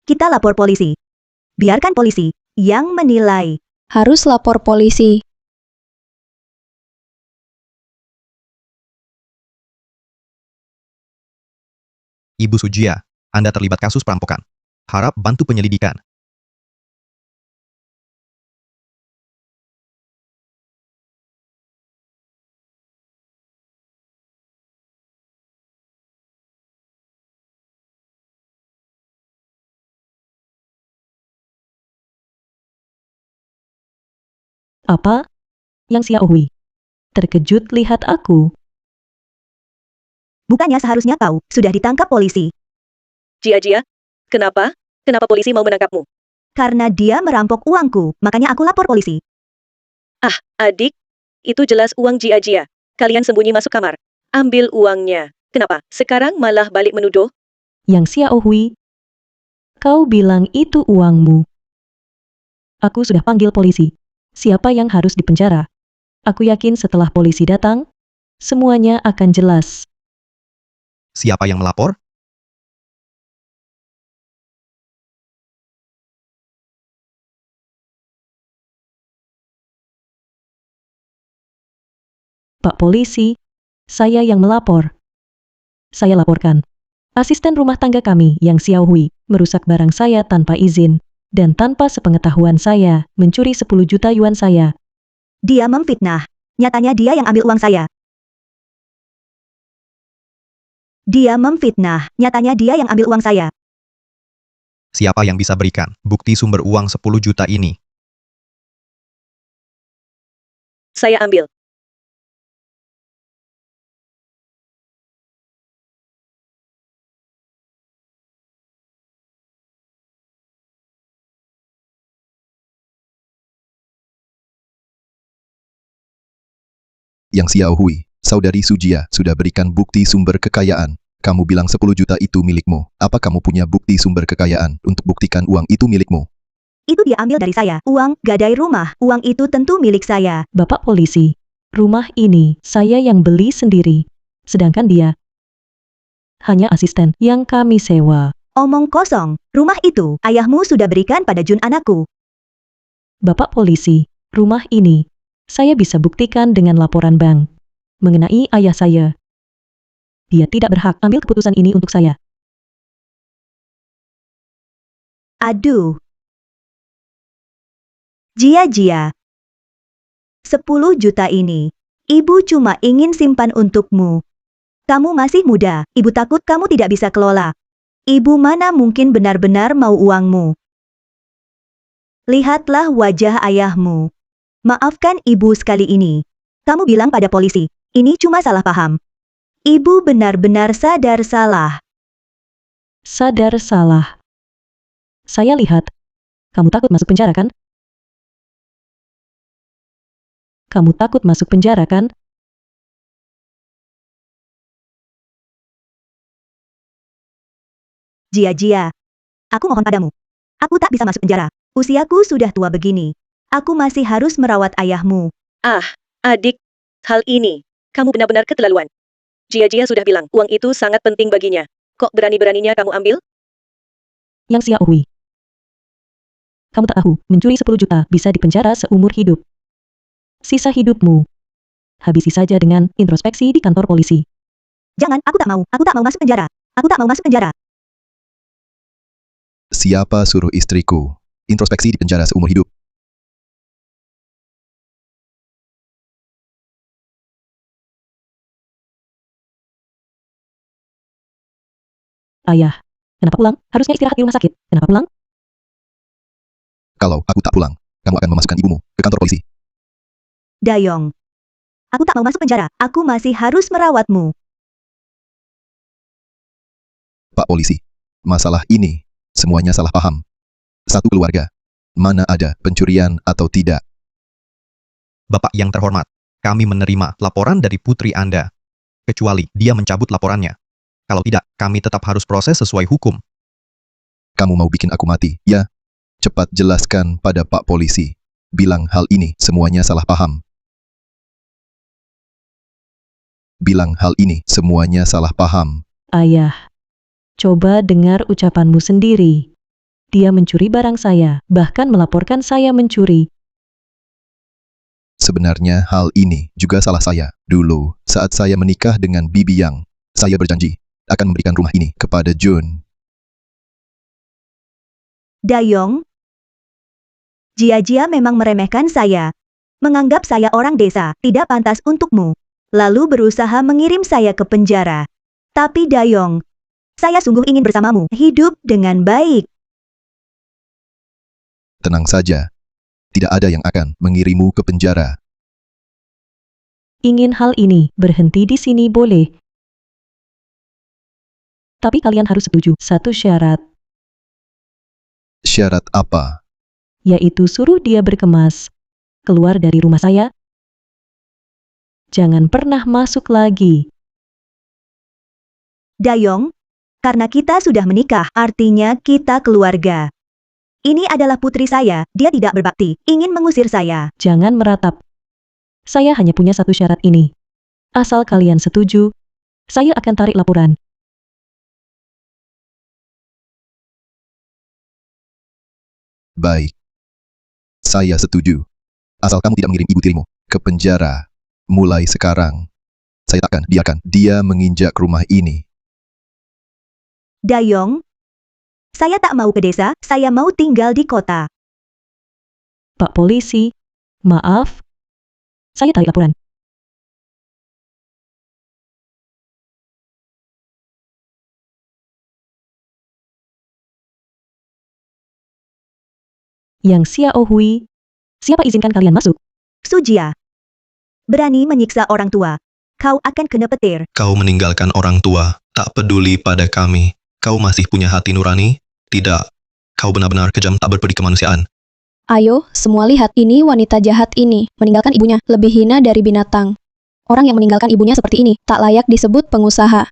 C: Kita lapor polisi. Biarkan polisi yang menilai.
F: Harus lapor polisi.
E: Ibu Sujia, Anda terlibat kasus perampokan. Harap bantu penyelidikan.
A: Apa? Yang Xiao Hui. Terkejut lihat aku.
C: Bukannya seharusnya kau sudah ditangkap polisi.
B: Jia, kenapa? Kenapa polisi mau menangkapmu?
C: Karena dia merampok uangku, makanya aku lapor polisi.
B: Ah, adik, itu jelas uang Jia. Kalian sembunyi masuk kamar. Ambil uangnya. Kenapa? Sekarang malah balik menuduh?
A: Yang Xiao Hui, kau bilang itu uangmu. Aku sudah panggil polisi. Siapa yang harus dipenjara? Aku yakin setelah polisi datang, semuanya akan jelas.
D: Siapa yang melapor?
A: Pak Polisi, saya yang melapor. Saya laporkan. Asisten rumah tangga kami yang Xiao Hui merusak barang saya tanpa izin dan tanpa sepengetahuan saya mencuri 10 juta yuan saya.
C: Dia memfitnah. Nyatanya dia yang ambil uang saya. Dia memfitnah. Nyatanya dia yang ambil uang saya.
D: Siapa yang bisa berikan bukti sumber uang 10 juta ini?
B: Saya ambil.
E: Yang Xiao Hui, saudari Sujia, sudah berikan bukti sumber kekayaan. Kamu bilang 10 juta itu milikmu. Apa kamu punya bukti sumber kekayaan untuk buktikan uang itu milikmu?
C: Itu dia ambil dari saya. Uang, gadai rumah. Uang itu tentu milik saya.
A: Bapak Polisi, rumah ini saya yang beli sendiri. Sedangkan dia hanya asisten yang kami sewa.
C: Omong kosong. Rumah itu, ayahmu sudah berikan pada Jun anakku.
A: Bapak Polisi, rumah ini saya bisa buktikan dengan laporan bank mengenai ayah saya. Dia tidak berhak ambil keputusan ini untuk saya.
C: Aduh. Jia. 10 juta ini. Ibu cuma ingin simpan untukmu. Kamu masih muda, ibu takut kamu tidak bisa kelola. Ibu mana mungkin benar-benar mau uangmu. Lihatlah wajah ayahmu. Maafkan ibu sekali ini. Kamu bilang pada polisi, ini cuma salah paham. Ibu benar-benar sadar salah.
A: Sadar salah. Saya lihat, kamu takut masuk penjara kan? Kamu takut masuk penjara kan?
C: Jia. Aku mohon padamu. Aku tak bisa masuk penjara. Usiaku sudah tua begini. Aku masih harus merawat ayahmu.
B: Ah, adik, hal ini, kamu benar-benar keterlaluan. Jia sudah bilang, uang itu sangat penting baginya. Kok berani-beraninya kamu ambil?
A: Yang Xiao Hui, kamu tak tahu, mencuri 10 juta bisa dipenjara seumur hidup. Sisa hidupmu, habisi saja dengan introspeksi di kantor polisi.
C: Jangan, aku tak mau. Aku tak mau masuk penjara. Aku tak mau masuk penjara.
E: Siapa suruh istriku introspeksi di penjara seumur hidup?
A: Ayah, kenapa pulang? Harusnya istirahat di rumah sakit. Kenapa pulang?
E: Kalau aku tak pulang, kamu akan memasukkan ibumu ke kantor polisi.
C: Dayong. Aku tak mau masuk penjara. Aku masih harus merawatmu.
E: Pak Polisi, masalah ini semuanya salah paham. Satu keluarga, mana ada pencurian atau tidak?
D: Bapak yang terhormat, kami menerima laporan dari putri Anda. Kecuali dia mencabut laporannya. Kalau tidak, kami tetap harus proses sesuai hukum.
E: Kamu mau bikin aku mati, ya? Cepat jelaskan pada Pak Polisi. Bilang hal ini semuanya salah paham. Bilang hal ini semuanya salah paham.
A: Ayah, coba dengar ucapanmu sendiri. Dia mencuri barang saya, bahkan melaporkan saya mencuri.
E: Sebenarnya hal ini juga salah saya. Dulu, saat saya menikah dengan Bibi Yang, saya berjanji akan memberikan rumah ini kepada Jun.
C: Dayong. Jia memang meremehkan saya. Menganggap saya orang desa, tidak pantas untukmu. Lalu berusaha mengirim saya ke penjara. Tapi Dayong, saya sungguh ingin bersamamu, hidup dengan baik.
E: Tenang saja. Tidak ada yang akan mengirimu ke penjara.
A: Ingin hal ini berhenti di sini boleh. Tapi kalian harus setuju satu syarat,
E: Syarat apa?
A: yaitu suruh dia berkemas. Keluar dari rumah saya. Jangan pernah masuk lagi.
C: Dayong, karena kita sudah menikah, artinya kita keluarga. Ini adalah putri saya, dia tidak berbakti, ingin mengusir saya.
A: Jangan meratap. Saya hanya punya satu syarat ini. Asal kalian setuju, saya akan tarik laporan.
E: Baik. Saya setuju. Asal kamu tidak mengirim ibu tirimu ke penjara. Mulai sekarang, saya takkan biarkan dia menginjak rumah ini.
C: Dayong, saya tak mau ke desa, saya mau tinggal di kota.
A: Pak Polisi, maaf. Saya tarik laporan. Yang Xiao Hui, siapa izinkan kalian masuk?
C: Sujia, berani menyiksa orang tua. Kau akan kena petir.
D: Kau meninggalkan orang tua, tak peduli pada kami. Kau masih punya hati nurani? Tidak. Kau benar-benar kejam, tak berperi kemanusiaan.
F: Ayo, semua lihat, ini wanita jahat ini, meninggalkan ibunya, lebih hina dari binatang. Orang yang meninggalkan ibunya seperti ini, tak layak disebut pengusaha.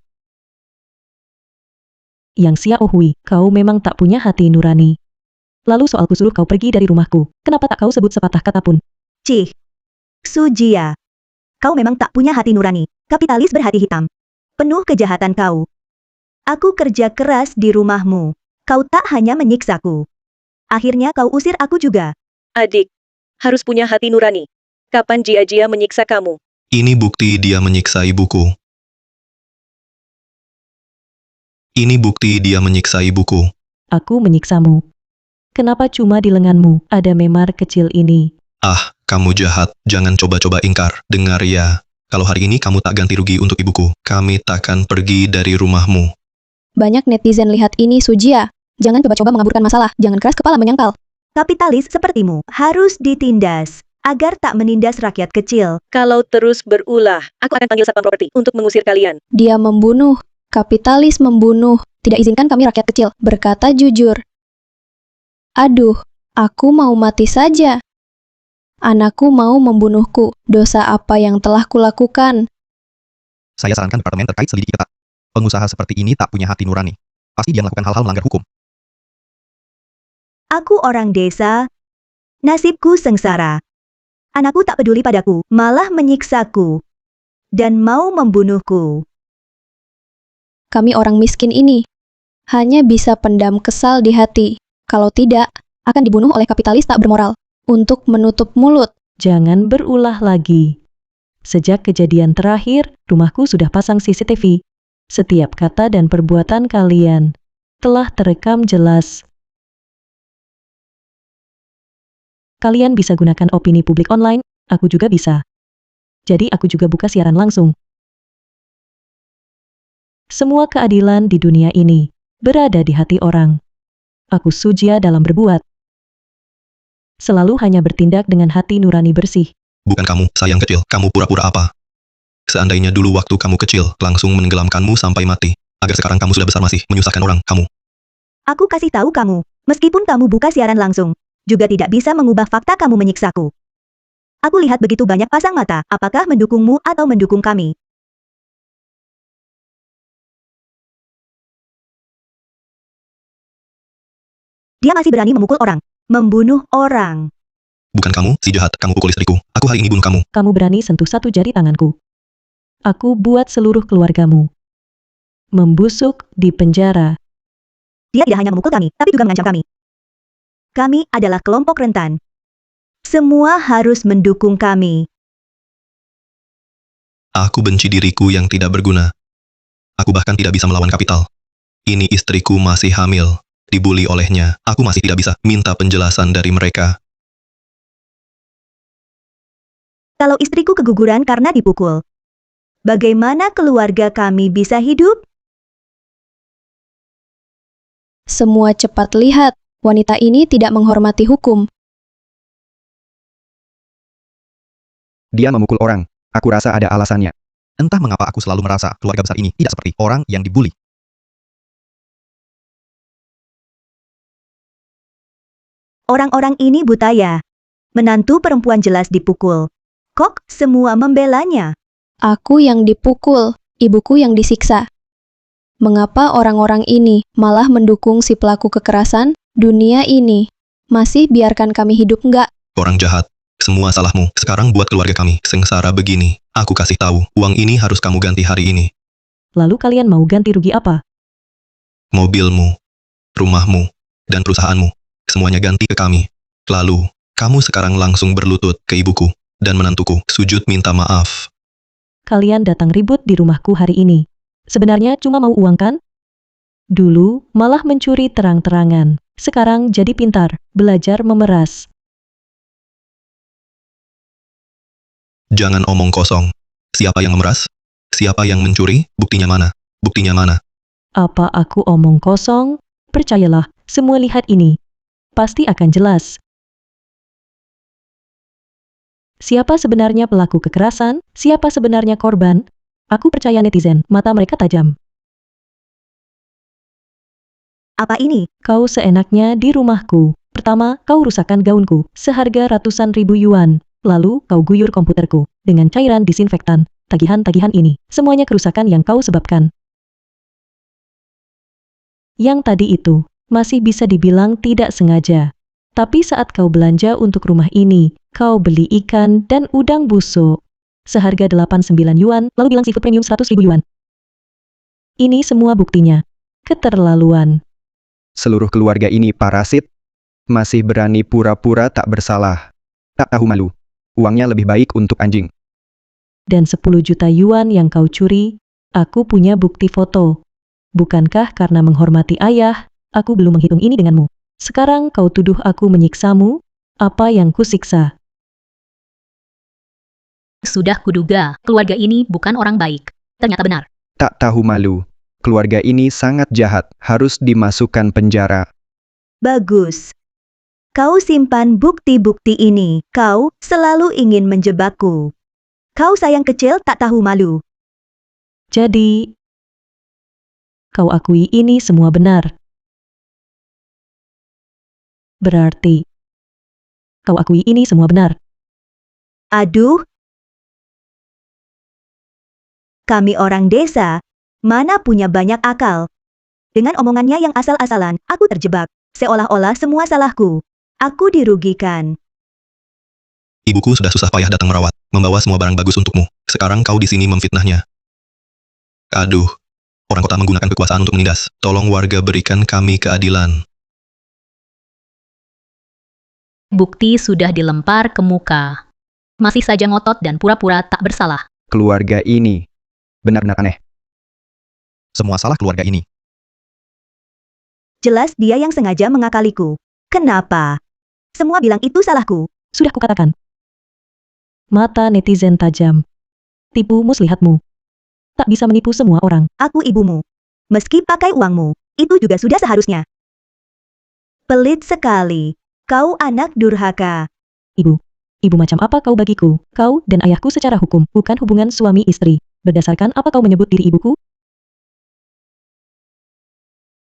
A: Yang Xiao Hui, kau memang tak punya hati nurani. Lalu soal kusuruh kau pergi dari rumahku, kenapa tak kau sebut sepatah kata pun?
C: Cih, Sujia, kau memang tak punya hati nurani, kapitalis berhati hitam. Penuh kejahatan kau. Aku kerja keras di rumahmu. Kau tak hanya menyiksaku. Akhirnya kau usir aku juga.
B: Adik, harus punya hati nurani. Kapan Jia-Jia menyiksa kamu?
D: Ini bukti dia menyiksa ibuku. Ini bukti dia menyiksa ibuku.
A: Aku menyiksamu. Kenapa cuma di lenganmu ada memar kecil ini?
D: Ah, kamu jahat. Jangan coba-coba ingkar. Dengar ya. Kalau hari ini kamu tak ganti rugi untuk ibuku, kami takkan pergi dari rumahmu.
F: Banyak netizen lihat ini Sujia. Jangan coba-coba mengaburkan masalah, jangan keras kepala menyangkal.
C: Kapitalis sepertimu harus ditindas, agar tak menindas rakyat kecil.
B: Kalau terus berulah, aku akan panggil satpam properti untuk mengusir kalian.
F: Dia membunuh, kapitalis membunuh, tidak izinkan kami rakyat kecil berkata jujur. Aduh, aku mau mati saja. Anakku mau membunuhku, dosa apa yang telah kulakukan?
G: Saya sarankan departemen terkait selidiki ketat. Pengusaha seperti ini tak punya hati nurani. Pasti dia melakukan hal-hal melanggar hukum.
C: Aku orang desa. Nasibku sengsara. Anakku tak peduli padaku, malah menyiksaku. Dan mau membunuhku.
F: Kami orang miskin ini hanya bisa pendam kesal di hati. Kalau tidak, akan dibunuh oleh kapitalis tak bermoral. Untuk menutup mulut.
A: Jangan berulah lagi. Sejak kejadian terakhir, rumahku sudah pasang CCTV. Setiap kata dan perbuatan kalian telah terekam jelas. Kalian bisa gunakan opini publik online, aku juga bisa. Jadi aku juga buka siaran langsung. Semua keadilan di dunia ini berada di hati orang. Aku Sujia dalam berbuat. Selalu hanya bertindak dengan hati nurani bersih.
D: Bukan kamu, sayang kecil. Kamu pura-pura apa? Seandainya dulu waktu kamu kecil, langsung menenggelamkanmu sampai mati. Agar sekarang kamu sudah besar masih menyusahkan orang, kamu.
C: Aku kasih tahu kamu, meskipun kamu buka siaran langsung, juga tidak bisa mengubah fakta kamu menyiksaku. Aku lihat begitu banyak pasang mata, apakah mendukungmu atau mendukung kami. Dia masih berani memukul orang, membunuh orang.
D: Bukan kamu, si jahat. Kamu pukul istriku. Aku hari ini bunuh kamu.
A: Kamu berani sentuh satu jari tanganku. Aku buat seluruh keluargamu membusuk di penjara.
C: Dia tidak hanya memukul kami, tapi juga mengancam kami. Kami adalah kelompok rentan. Semua harus mendukung kami.
D: Aku benci diriku yang tidak berguna. Aku bahkan tidak bisa melawan kapital. Ini istriku masih hamil. Dibuli olehnya, aku masih tidak bisa minta penjelasan dari mereka.
C: Kalau istriku keguguran karena dipukul, bagaimana keluarga kami bisa hidup?
F: Semua cepat lihat, wanita ini tidak menghormati hukum.
G: Dia memukul orang. Aku rasa ada alasannya. Entah mengapa aku selalu merasa keluarga besar ini tidak seperti orang yang dibuli.
C: Orang-orang ini buta ya. Menantu perempuan jelas dipukul. Kok semua membelanya?
F: Aku yang dipukul, ibuku yang disiksa. Mengapa orang-orang ini malah mendukung si pelaku kekerasan? Dunia ini masih biarkan kami hidup nggak?
D: Orang jahat. Semua salahmu. Sekarang buat keluarga kami sengsara begini. Aku kasih tahu, uang ini harus kamu ganti hari ini.
A: Lalu kalian mau ganti rugi apa?
D: Mobilmu, rumahmu, dan perusahaanmu. Semuanya ganti ke kami. Lalu, kamu sekarang langsung berlutut ke ibuku dan menantuku sujud minta maaf.
A: Kalian datang ribut di rumahku hari ini. Sebenarnya cuma mau uang kan? Dulu malah mencuri terang-terangan. Sekarang jadi pintar, belajar memeras.
D: Jangan omong kosong. Siapa yang memeras? Siapa yang mencuri? Buktinya mana? Buktinya mana?
A: Apa aku omong kosong? Percayalah, semua lihat ini. Pasti akan jelas. Siapa sebenarnya pelaku kekerasan? Siapa sebenarnya korban? Aku percaya netizen, mata mereka tajam.
C: Apa ini?
A: Kau seenaknya di rumahku. Pertama, kau rusakkan gaunku, seharga ratusan ribu yuan. Lalu, kau guyur komputerku, dengan cairan disinfektan. Tagihan-tagihan ini, semuanya kerusakan yang kau sebabkan. Yang tadi itu, masih bisa dibilang tidak sengaja. Tapi saat kau belanja untuk rumah ini, kau beli ikan dan udang busuk. Seharga 89 yuan, lalu bilang seafood premium 100 ribu yuan. Ini semua buktinya. Keterlaluan.
H: Seluruh keluarga ini parasit, masih berani pura-pura tak bersalah. Tak tahu malu. Uangnya lebih baik untuk anjing.
A: Dan 10 juta yuan yang kau curi, aku punya bukti foto. Bukankah karena menghormati ayah, aku belum menghitung ini denganmu? Sekarang kau tuduh aku menyiksamu? Apa yang kusiksa?
I: Sudah kuduga, keluarga ini bukan orang baik. Ternyata benar.
H: Tak tahu malu. Keluarga ini sangat jahat, harus dimasukkan penjara.
C: Bagus. Kau simpan bukti-bukti ini. Kau selalu ingin menjebakku. Kau sayang kecil tak tahu malu.
A: Jadi, kau akui ini semua benar. Berarti, kau akui ini semua benar.
C: Aduh. Kami orang desa, mana punya banyak akal. Dengan omongannya yang asal-asalan, aku terjebak. Seolah-olah semua salahku. Aku dirugikan.
D: Ibuku sudah susah payah datang merawat, membawa semua barang bagus untukmu. Sekarang kau di sini memfitnahnya. Aduh, orang kota menggunakan kekuasaan untuk menindas. Tolong warga berikan kami keadilan.
I: Bukti sudah dilempar ke muka. Masih saja ngotot dan pura-pura tak bersalah.
H: Keluarga ini benar-benar aneh.
G: Semua salah keluarga ini.
C: Jelas dia yang sengaja mengakaliku. Kenapa? Semua bilang itu salahku.
A: Sudah kukatakan. Mata netizen tajam. Tipu muslihatmu. Tak bisa menipu semua orang.
C: Aku ibumu. Meski pakai uangmu, itu juga sudah seharusnya. Pelit sekali. Kau anak durhaka.
A: Ibu macam apa kau bagiku? Kau dan ayahku secara hukum, bukan hubungan suami istri. Berdasarkan apa kau menyebut diri ibuku?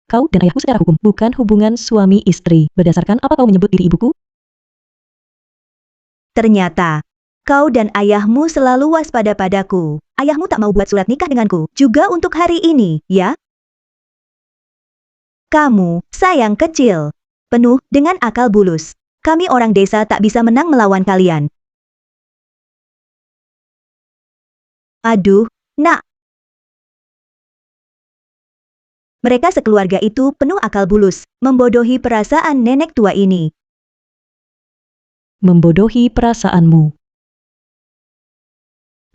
A: Kau dan ayahku secara hukum, bukan hubungan suami istri. Berdasarkan apa kau menyebut diri ibuku?
C: Ternyata, kau dan ayahmu selalu waspada padaku. Ayahmu tak mau buat surat nikah denganku, juga untuk hari ini, ya? Kamu, sayang kecil, penuh dengan akal bulus. Kami orang desa tak bisa menang melawan kalian. Aduh, nak. Mereka sekeluarga itu penuh akal bulus, membodohi perasaan nenek tua ini.
A: Membodohi perasaanmu.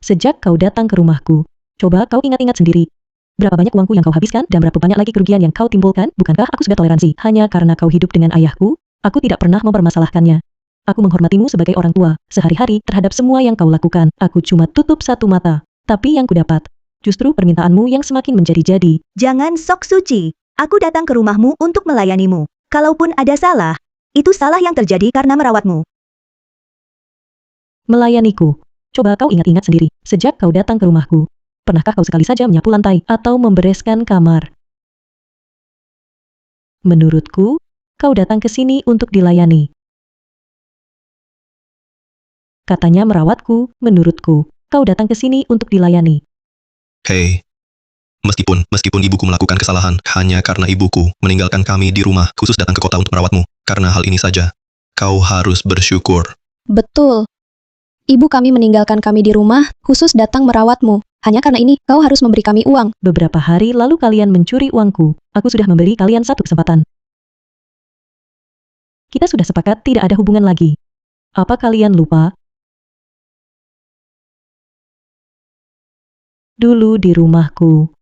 A: Sejak kau datang ke rumahku, coba kau ingat-ingat sendiri. Berapa banyak uangku yang kau habiskan dan berapa banyak lagi kerugian yang kau timbulkan? Bukankah aku sudah toleransi? Hanya karena kau hidup dengan ayahku, aku tidak pernah mempermasalahkannya. Aku menghormatimu sebagai orang tua, sehari-hari terhadap semua yang kau lakukan. Aku cuma tutup satu mata. Tapi yang kudapat, justru permintaanmu yang semakin menjadi-jadi.
C: Jangan sok suci. Aku datang ke rumahmu untuk melayanimu. Kalaupun ada salah, itu salah yang terjadi karena merawatmu.
A: Melayaniku. Coba kau ingat-ingat sendiri. Sejak kau datang ke rumahku, pernahkah kau sekali saja menyapu lantai atau membereskan kamar? Menurutku, kau datang ke sini untuk dilayani. Katanya merawatku, menurutku, kau datang ke sini untuk dilayani.
D: Hei, meskipun ibuku melakukan kesalahan, hanya karena ibuku meninggalkan kami di rumah, khusus datang ke kota untuk merawatmu. Karena hal ini saja, kau harus bersyukur.
F: Betul. Ibu kami meninggalkan kami di rumah, khusus datang merawatmu. Hanya karena ini, kau harus memberi kami uang.
A: Beberapa hari lalu kalian mencuri uangku. Aku sudah memberi kalian satu kesempatan. Kita sudah sepakat tidak ada hubungan lagi. Apa kalian lupa? Dulu di rumahku,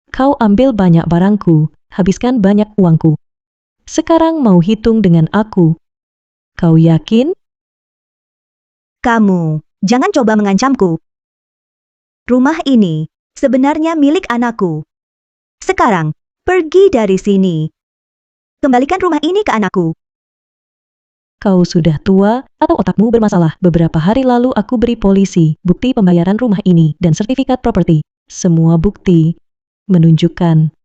A: kau ambil banyak barangku, habiskan banyak uangku. Sekarang mau hitung dengan aku. Kau yakin?
C: Kamu, jangan coba mengancamku. Rumah ini sebenarnya milik anakku. Sekarang, pergi dari sini. Kembalikan rumah ini ke anakku.
A: Kau sudah tua atau otakmu bermasalah? Beberapa hari lalu aku beri polisi bukti pembayaran rumah ini dan sertifikat properti. Semua bukti menunjukkan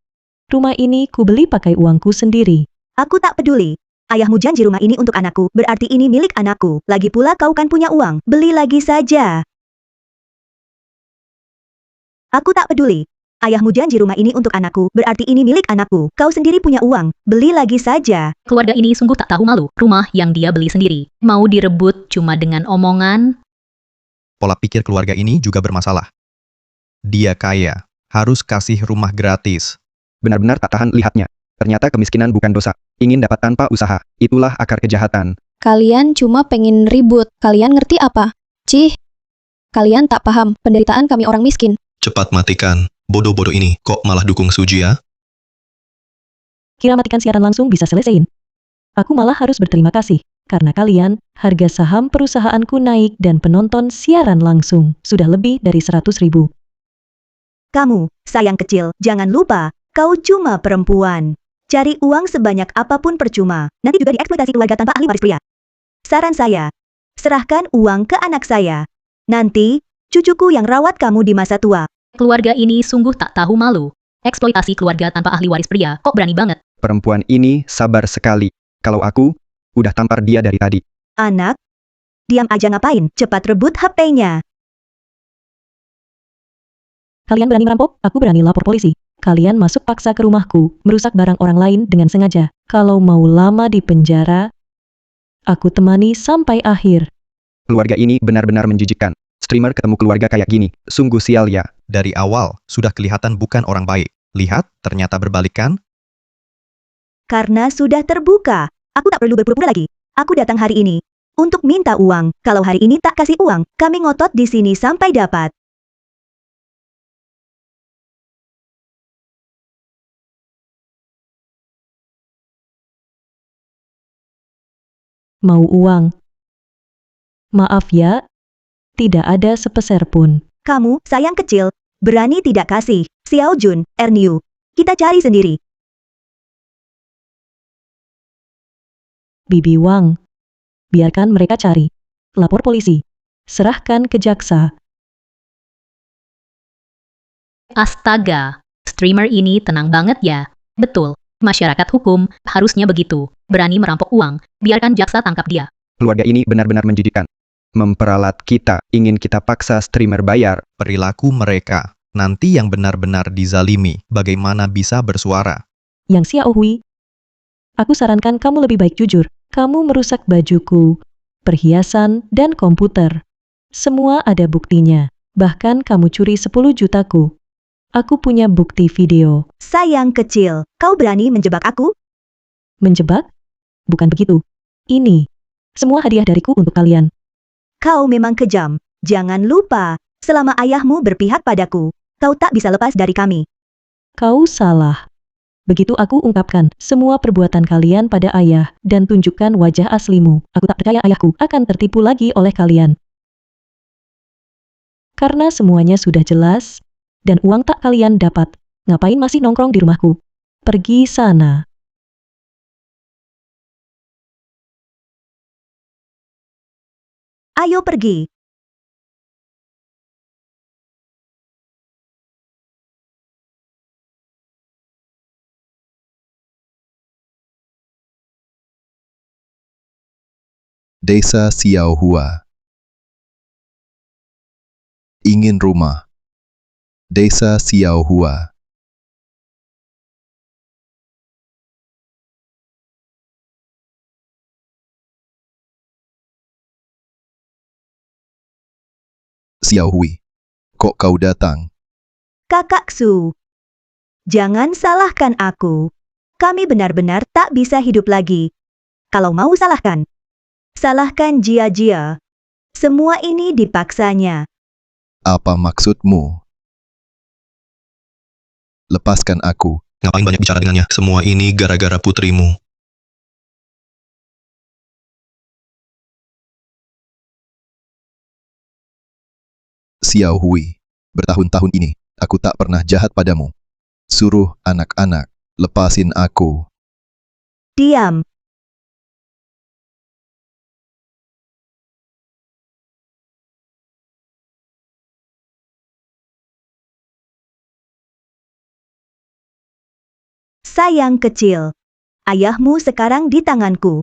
A: rumah ini kubeli pakai uangku sendiri.
C: Aku tak peduli. Ayahmu janji rumah ini untuk anakku, berarti ini milik anakku. Lagi pula kau kan punya uang, beli lagi saja. Aku tak peduli. Ayahmu janji rumah ini untuk anakku, berarti ini milik anakku. Kau sendiri punya uang, beli lagi saja.
I: Keluarga ini sungguh tak tahu malu. Rumah yang dia beli sendiri. Mau direbut cuma dengan omongan.
G: Pola pikir keluarga ini juga bermasalah. Dia kaya, harus kasih rumah gratis.
H: Benar-benar tak tahan lihatnya. Ternyata kemiskinan bukan dosa. Ingin dapat tanpa usaha. Itulah akar kejahatan.
F: Kalian cuma pengen ribut. Kalian ngerti apa? Cih. Kalian tak paham penderitaan kami orang miskin.
D: Cepat matikan. Bodoh-bodoh ini, kok malah dukung Sujia?
A: Kira matikan siaran langsung bisa selesaiin? Aku malah harus berterima kasih. Karena kalian, harga saham perusahaanku naik dan penonton siaran langsung sudah lebih dari 100.000.
C: Kamu, sayang kecil, jangan lupa, kau cuma perempuan. Cari uang sebanyak apapun percuma. Nanti juga dieksploitasi keluarga tanpa ahli waris pria. Saran saya, serahkan uang ke anak saya. Nanti, cucuku yang rawat kamu di masa tua.
I: Keluarga ini sungguh tak tahu malu. Eksploitasi keluarga tanpa ahli waris pria. Kok berani banget?
H: Perempuan ini sabar sekali. Kalau aku, udah tampar dia dari tadi.
C: Anak, diam aja ngapain? Cepat rebut HP-nya.
A: Kalian berani merampok? Aku berani lapor polisi. Kalian masuk paksa ke rumahku, merusak barang orang lain dengan sengaja. Kalau mau lama di penjara, aku temani sampai akhir.
H: Keluarga ini benar-benar menjijikkan. Streamer ketemu keluarga kayak gini. Sungguh sial ya.
G: Dari awal, sudah kelihatan bukan orang baik. Lihat, ternyata berbalik kan?
C: Karena sudah terbuka, aku tak perlu berpura-pura lagi. Aku datang hari ini untuk minta uang. Kalau hari ini tak kasih uang, kami ngotot di sini sampai dapat.
A: Mau uang? Maaf ya, tidak ada sepeser pun.
C: Kamu, sayang kecil, berani tidak kasih. Xiao Jun, Erniu. Kita cari sendiri.
A: Bibi Wang. Biarkan mereka cari. Lapor polisi. Serahkan ke jaksa.
I: Astaga, streamer ini tenang banget ya. Betul, masyarakat hukum harusnya begitu. Berani merampok uang, biarkan jaksa tangkap dia.
H: Keluarga ini benar-benar menjijikkan. Memperalat kita, ingin kita paksa streamer bayar.
G: Perilaku mereka, nanti yang benar-benar dizalimi, bagaimana bisa bersuara?
A: Yang Xiao Hui. Aku sarankan kamu lebih baik jujur. Kamu merusak bajuku, perhiasan, dan komputer. Semua ada buktinya. Bahkan kamu curi 10 jutaku. Aku punya bukti video.
C: Sayang kecil, kau berani menjebak aku?
A: Menjebak? Bukan begitu. Ini. Semua hadiah dariku untuk kalian.
C: Kau memang kejam. Jangan lupa, selama ayahmu berpihak padaku, kau tak bisa lepas dari kami.
A: Kau salah. Begitu aku ungkapkan semua perbuatan kalian pada ayah dan tunjukkan wajah aslimu, aku tak percaya ayahku akan tertipu lagi oleh kalian. Karena semuanya sudah jelas, dan uang tak kalian dapat, ngapain masih nongkrong di rumahku? Pergi sana.
C: Ayo pergi.
E: Desa Xiaohua. Ingin rumah. Desa Xiaohua. Xiaohui, kok kau datang?
C: Kakak Su, jangan salahkan aku. Kami benar-benar tak bisa hidup lagi. Kalau mau salahkan, salahkan Jia. Semua ini dipaksanya.
E: Apa maksudmu? Lepaskan aku.
D: Ngapain banyak bicara dengannya? Semua ini gara-gara putrimu.
E: Xiaohui, bertahun-tahun ini, aku tak pernah jahat padamu. Suruh anak-anak, lepasin aku.
C: Diam. Sayang kecil, ayahmu sekarang di tanganku.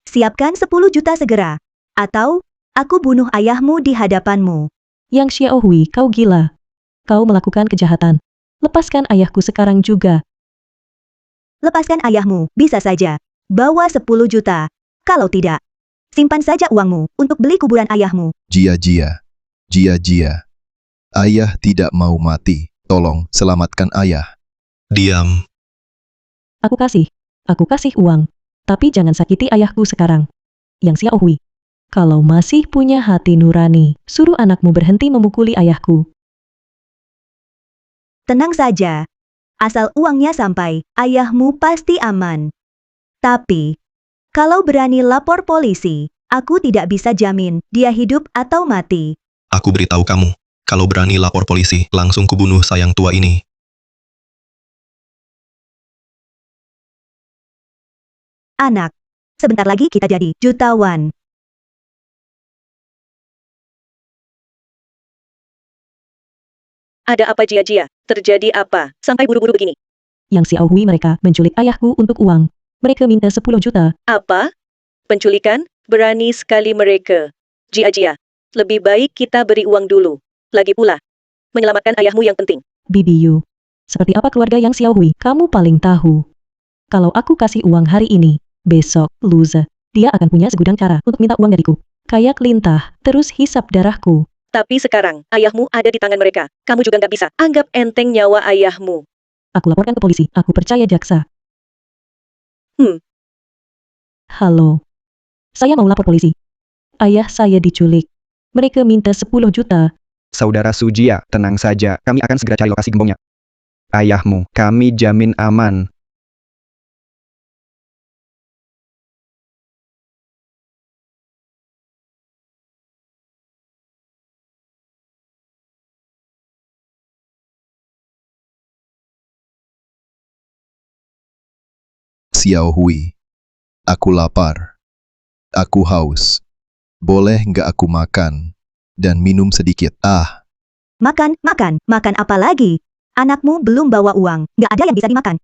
C: Siapkan 10 juta segera, atau aku bunuh ayahmu di hadapanmu.
A: Yang Xiaohui, kau gila. Kau melakukan kejahatan. Lepaskan ayahku sekarang juga.
C: Lepaskan ayahmu, bisa saja. Bawa 10 juta. Kalau tidak, simpan saja uangmu untuk beli kuburan ayahmu.
E: Jia. Ayah tidak mau mati. Tolong selamatkan ayah.
D: Diam.
A: Aku kasih uang. Tapi jangan sakiti ayahku sekarang. Yang Xiaohui, kalau masih punya hati nurani, suruh anakmu berhenti memukuli ayahku.
C: Tenang saja. Asal uangnya sampai, ayahmu pasti aman. Tapi, kalau berani lapor polisi, aku tidak bisa jamin dia hidup atau mati.
D: Aku beritahu kamu. Kalau berani lapor polisi, langsung kubunuh sayang tua ini.
C: Anak, sebentar lagi kita jadi jutawan.
B: Ada apa Jia? Terjadi apa? Sampai buru-buru begini.
A: Yang Xiaohui, mereka menculik ayahku untuk uang. Mereka minta 10 juta.
B: Apa? Penculikan? Berani sekali mereka. Jia, lebih baik kita beri uang dulu. Lagi pula, menyelamatkan ayahmu yang penting.
A: BBU. Seperti apa keluarga yang Xiaohui? Kamu paling tahu. Kalau aku kasih uang hari ini, besok, lusa, dia akan punya segudang cara untuk minta uang dariku. Kayak lintah, terus hisap darahku.
B: Tapi sekarang, ayahmu ada di tangan mereka. Kamu juga nggak bisa. Anggap enteng nyawa ayahmu.
A: Aku laporkan ke polisi. Aku percaya jaksa. Halo. Saya mau lapor polisi. Ayah saya diculik. Mereka minta 10 juta.
H: Saudara Sujia, tenang saja, kami akan segera cari lokasi gembongnya. Ayahmu, kami jamin aman.
E: Xiaohui, aku lapar. Aku haus. Boleh nggak aku makan? Dan minum sedikit.
C: Makan apa lagi? Anakmu belum bawa uang, nggak ada yang bisa dimakan.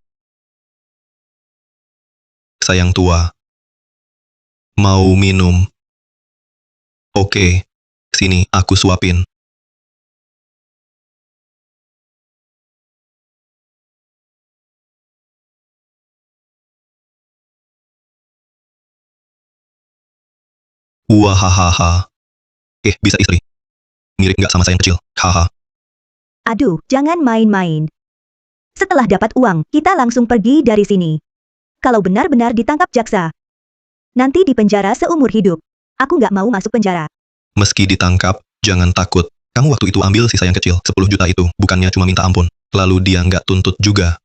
D: Sayang tua. Mau minum? Oke. Sini, aku suapin. Wahahaha. Bisa istri. Mirip nggak sama sayang kecil? Haha.
C: Aduh, jangan main-main. Setelah dapat uang, kita langsung pergi dari sini. Kalau benar-benar ditangkap jaksa, nanti di penjara seumur hidup. Aku nggak mau masuk penjara.
D: Meski ditangkap, jangan takut. Kamu waktu itu ambil si sayang kecil, 10 juta itu, bukannya cuma minta ampun. Lalu dia nggak tuntut juga.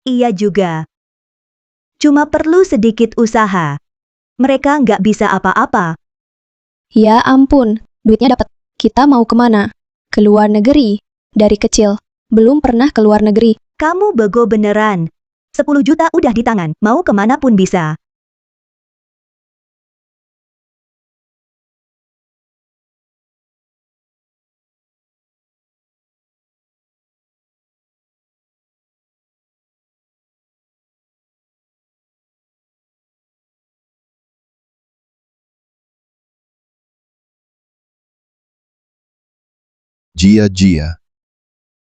C: Iya juga. Cuma perlu sedikit usaha. Mereka nggak bisa apa-apa.
F: Ya ampun, duitnya dapat. Kita mau kemana? Ke luar negeri. Dari kecil, belum pernah ke luar negeri.
C: Kamu bego beneran. 10 juta udah di tangan, mau kemana pun bisa.
E: Jia,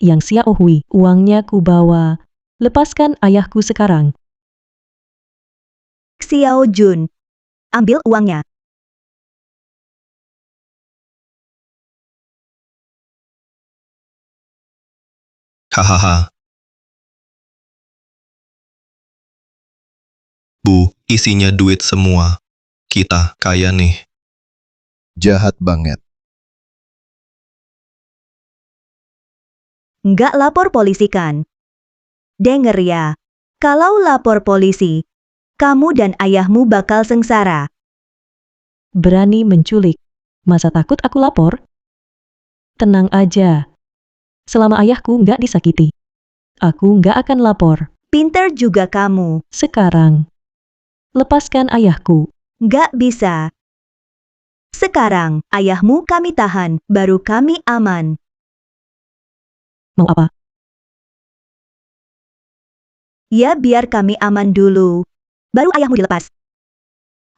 A: Yang Xiao Hui, uangnya ku bawa. Lepaskan ayahku sekarang.
C: Xiao Jun, ambil uangnya.
D: Hahaha. Bu, isinya duit semua. Kita kaya nih.
E: jahat banget.
C: Nggak lapor polisi kan? Denger ya, kalau lapor polisi, kamu dan ayahmu bakal sengsara.
A: Berani menculik. Masa takut aku lapor? Tenang aja. Selama ayahku nggak disakiti, aku nggak akan lapor.
C: Pinter juga kamu.
A: Sekarang, lepaskan ayahku.
C: Nggak bisa. Sekarang, ayahmu kami tahan, baru kami aman.
A: Mau apa?
C: Ya biar kami aman dulu. Baru ayahmu dilepas.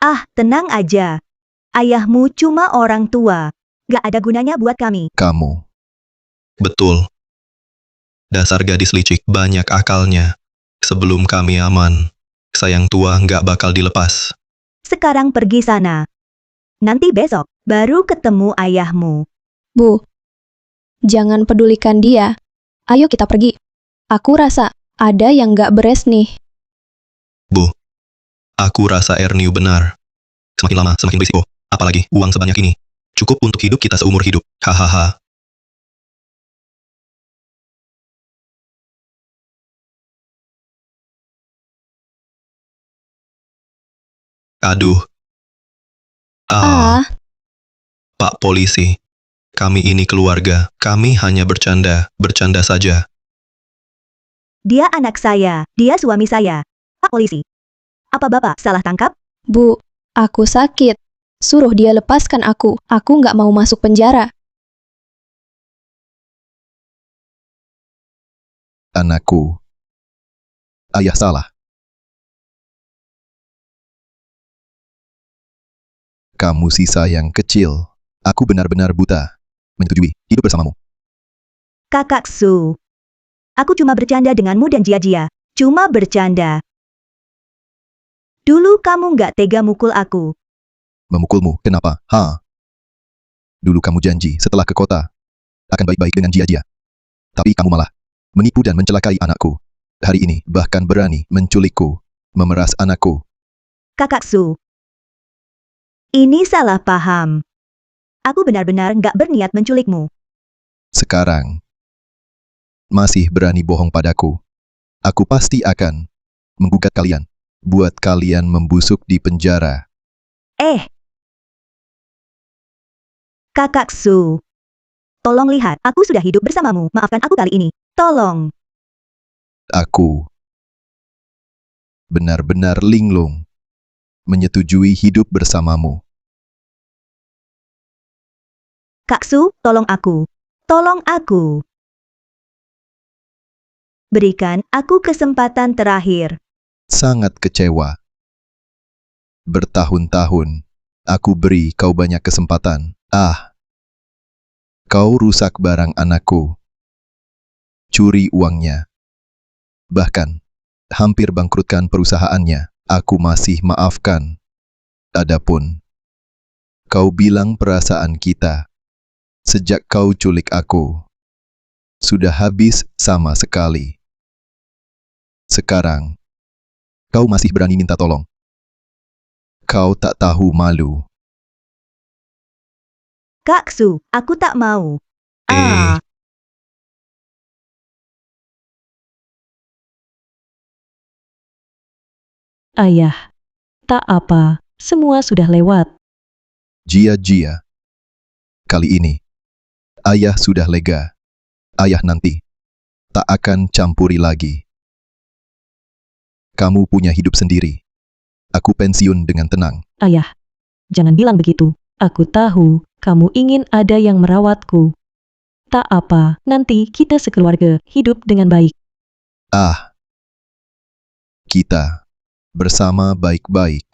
C: Ah, tenang aja. Ayahmu cuma orang tua. Gak ada gunanya buat kami.
E: Kamu,
D: Betul. Dasar gadis licik banyak akalnya. Sebelum kami aman, sayang tua nggak bakal dilepas.
C: Sekarang pergi sana. Nanti besok, baru ketemu ayahmu.
F: Bu, jangan pedulikan dia. Ayo kita pergi. Aku rasa ada yang nggak beres nih.
D: Bu, aku rasa Erniu benar. Semakin lama semakin berisiko. Apalagi uang sebanyak ini. Cukup untuk hidup kita seumur hidup. Hahaha. Aduh.
F: Ah,
D: Pak polisi. Kami ini keluarga. Kami hanya bercanda saja.
C: Dia anak saya, dia suami saya. Pak polisi. Apa bapak salah tangkap?
F: Bu, aku sakit. Suruh dia lepaskan aku. Aku nggak mau masuk penjara.
E: anakku. Ayah salah. Kamu sisa yang kecil. Aku benar-benar buta. Menyetujui hidup bersamamu.
C: Kakak Su. Aku cuma bercanda denganmu dan Jia. Cuma bercanda. Dulu kamu nggak tega mukul aku.
E: Memukulmu, kenapa? Dulu kamu janji setelah ke kota akan baik-baik dengan Jia. Tapi kamu malah menipu dan mencelakai anakku. Hari ini bahkan berani menculikku, memeras anakku.
C: Kakak Su. Ini salah paham. Aku benar-benar nggak berniat menculikmu.
E: Sekarang masih berani bohong padaku. Aku pasti akan menggugat kalian, buat kalian membusuk di penjara.
C: Kakak Su. Tolong lihat, aku sudah hidup bersamamu. Maafkan aku kali ini. Tolong.
E: Aku benar-benar linglung menyetujui hidup bersamamu.
C: Kak Su, tolong aku. Tolong aku. Berikan aku kesempatan terakhir.
E: Sangat kecewa. Bertahun-tahun, aku beri kau banyak kesempatan. Kau rusak barang anakku. Curi uangnya. Bahkan, hampir bangkrutkan perusahaannya. Aku masih maafkan. Adapun, kau bilang perasaan kita, sejak kau culik aku, sudah habis sama sekali. Sekarang, kau masih berani minta tolong. Kau tak tahu malu.
C: Kak Su, aku tak mau.
A: Ayah, tak apa, semua sudah lewat.
E: Jia. Kali ini, ayah sudah lega. Ayah nanti tak akan campuri lagi. Kamu punya hidup sendiri. Aku pensiun dengan tenang.
A: Ayah, jangan bilang begitu. Aku tahu, kamu ingin ada yang merawatku. Tak apa, nanti kita sekeluarga hidup dengan baik.
E: Kita bersama baik-baik.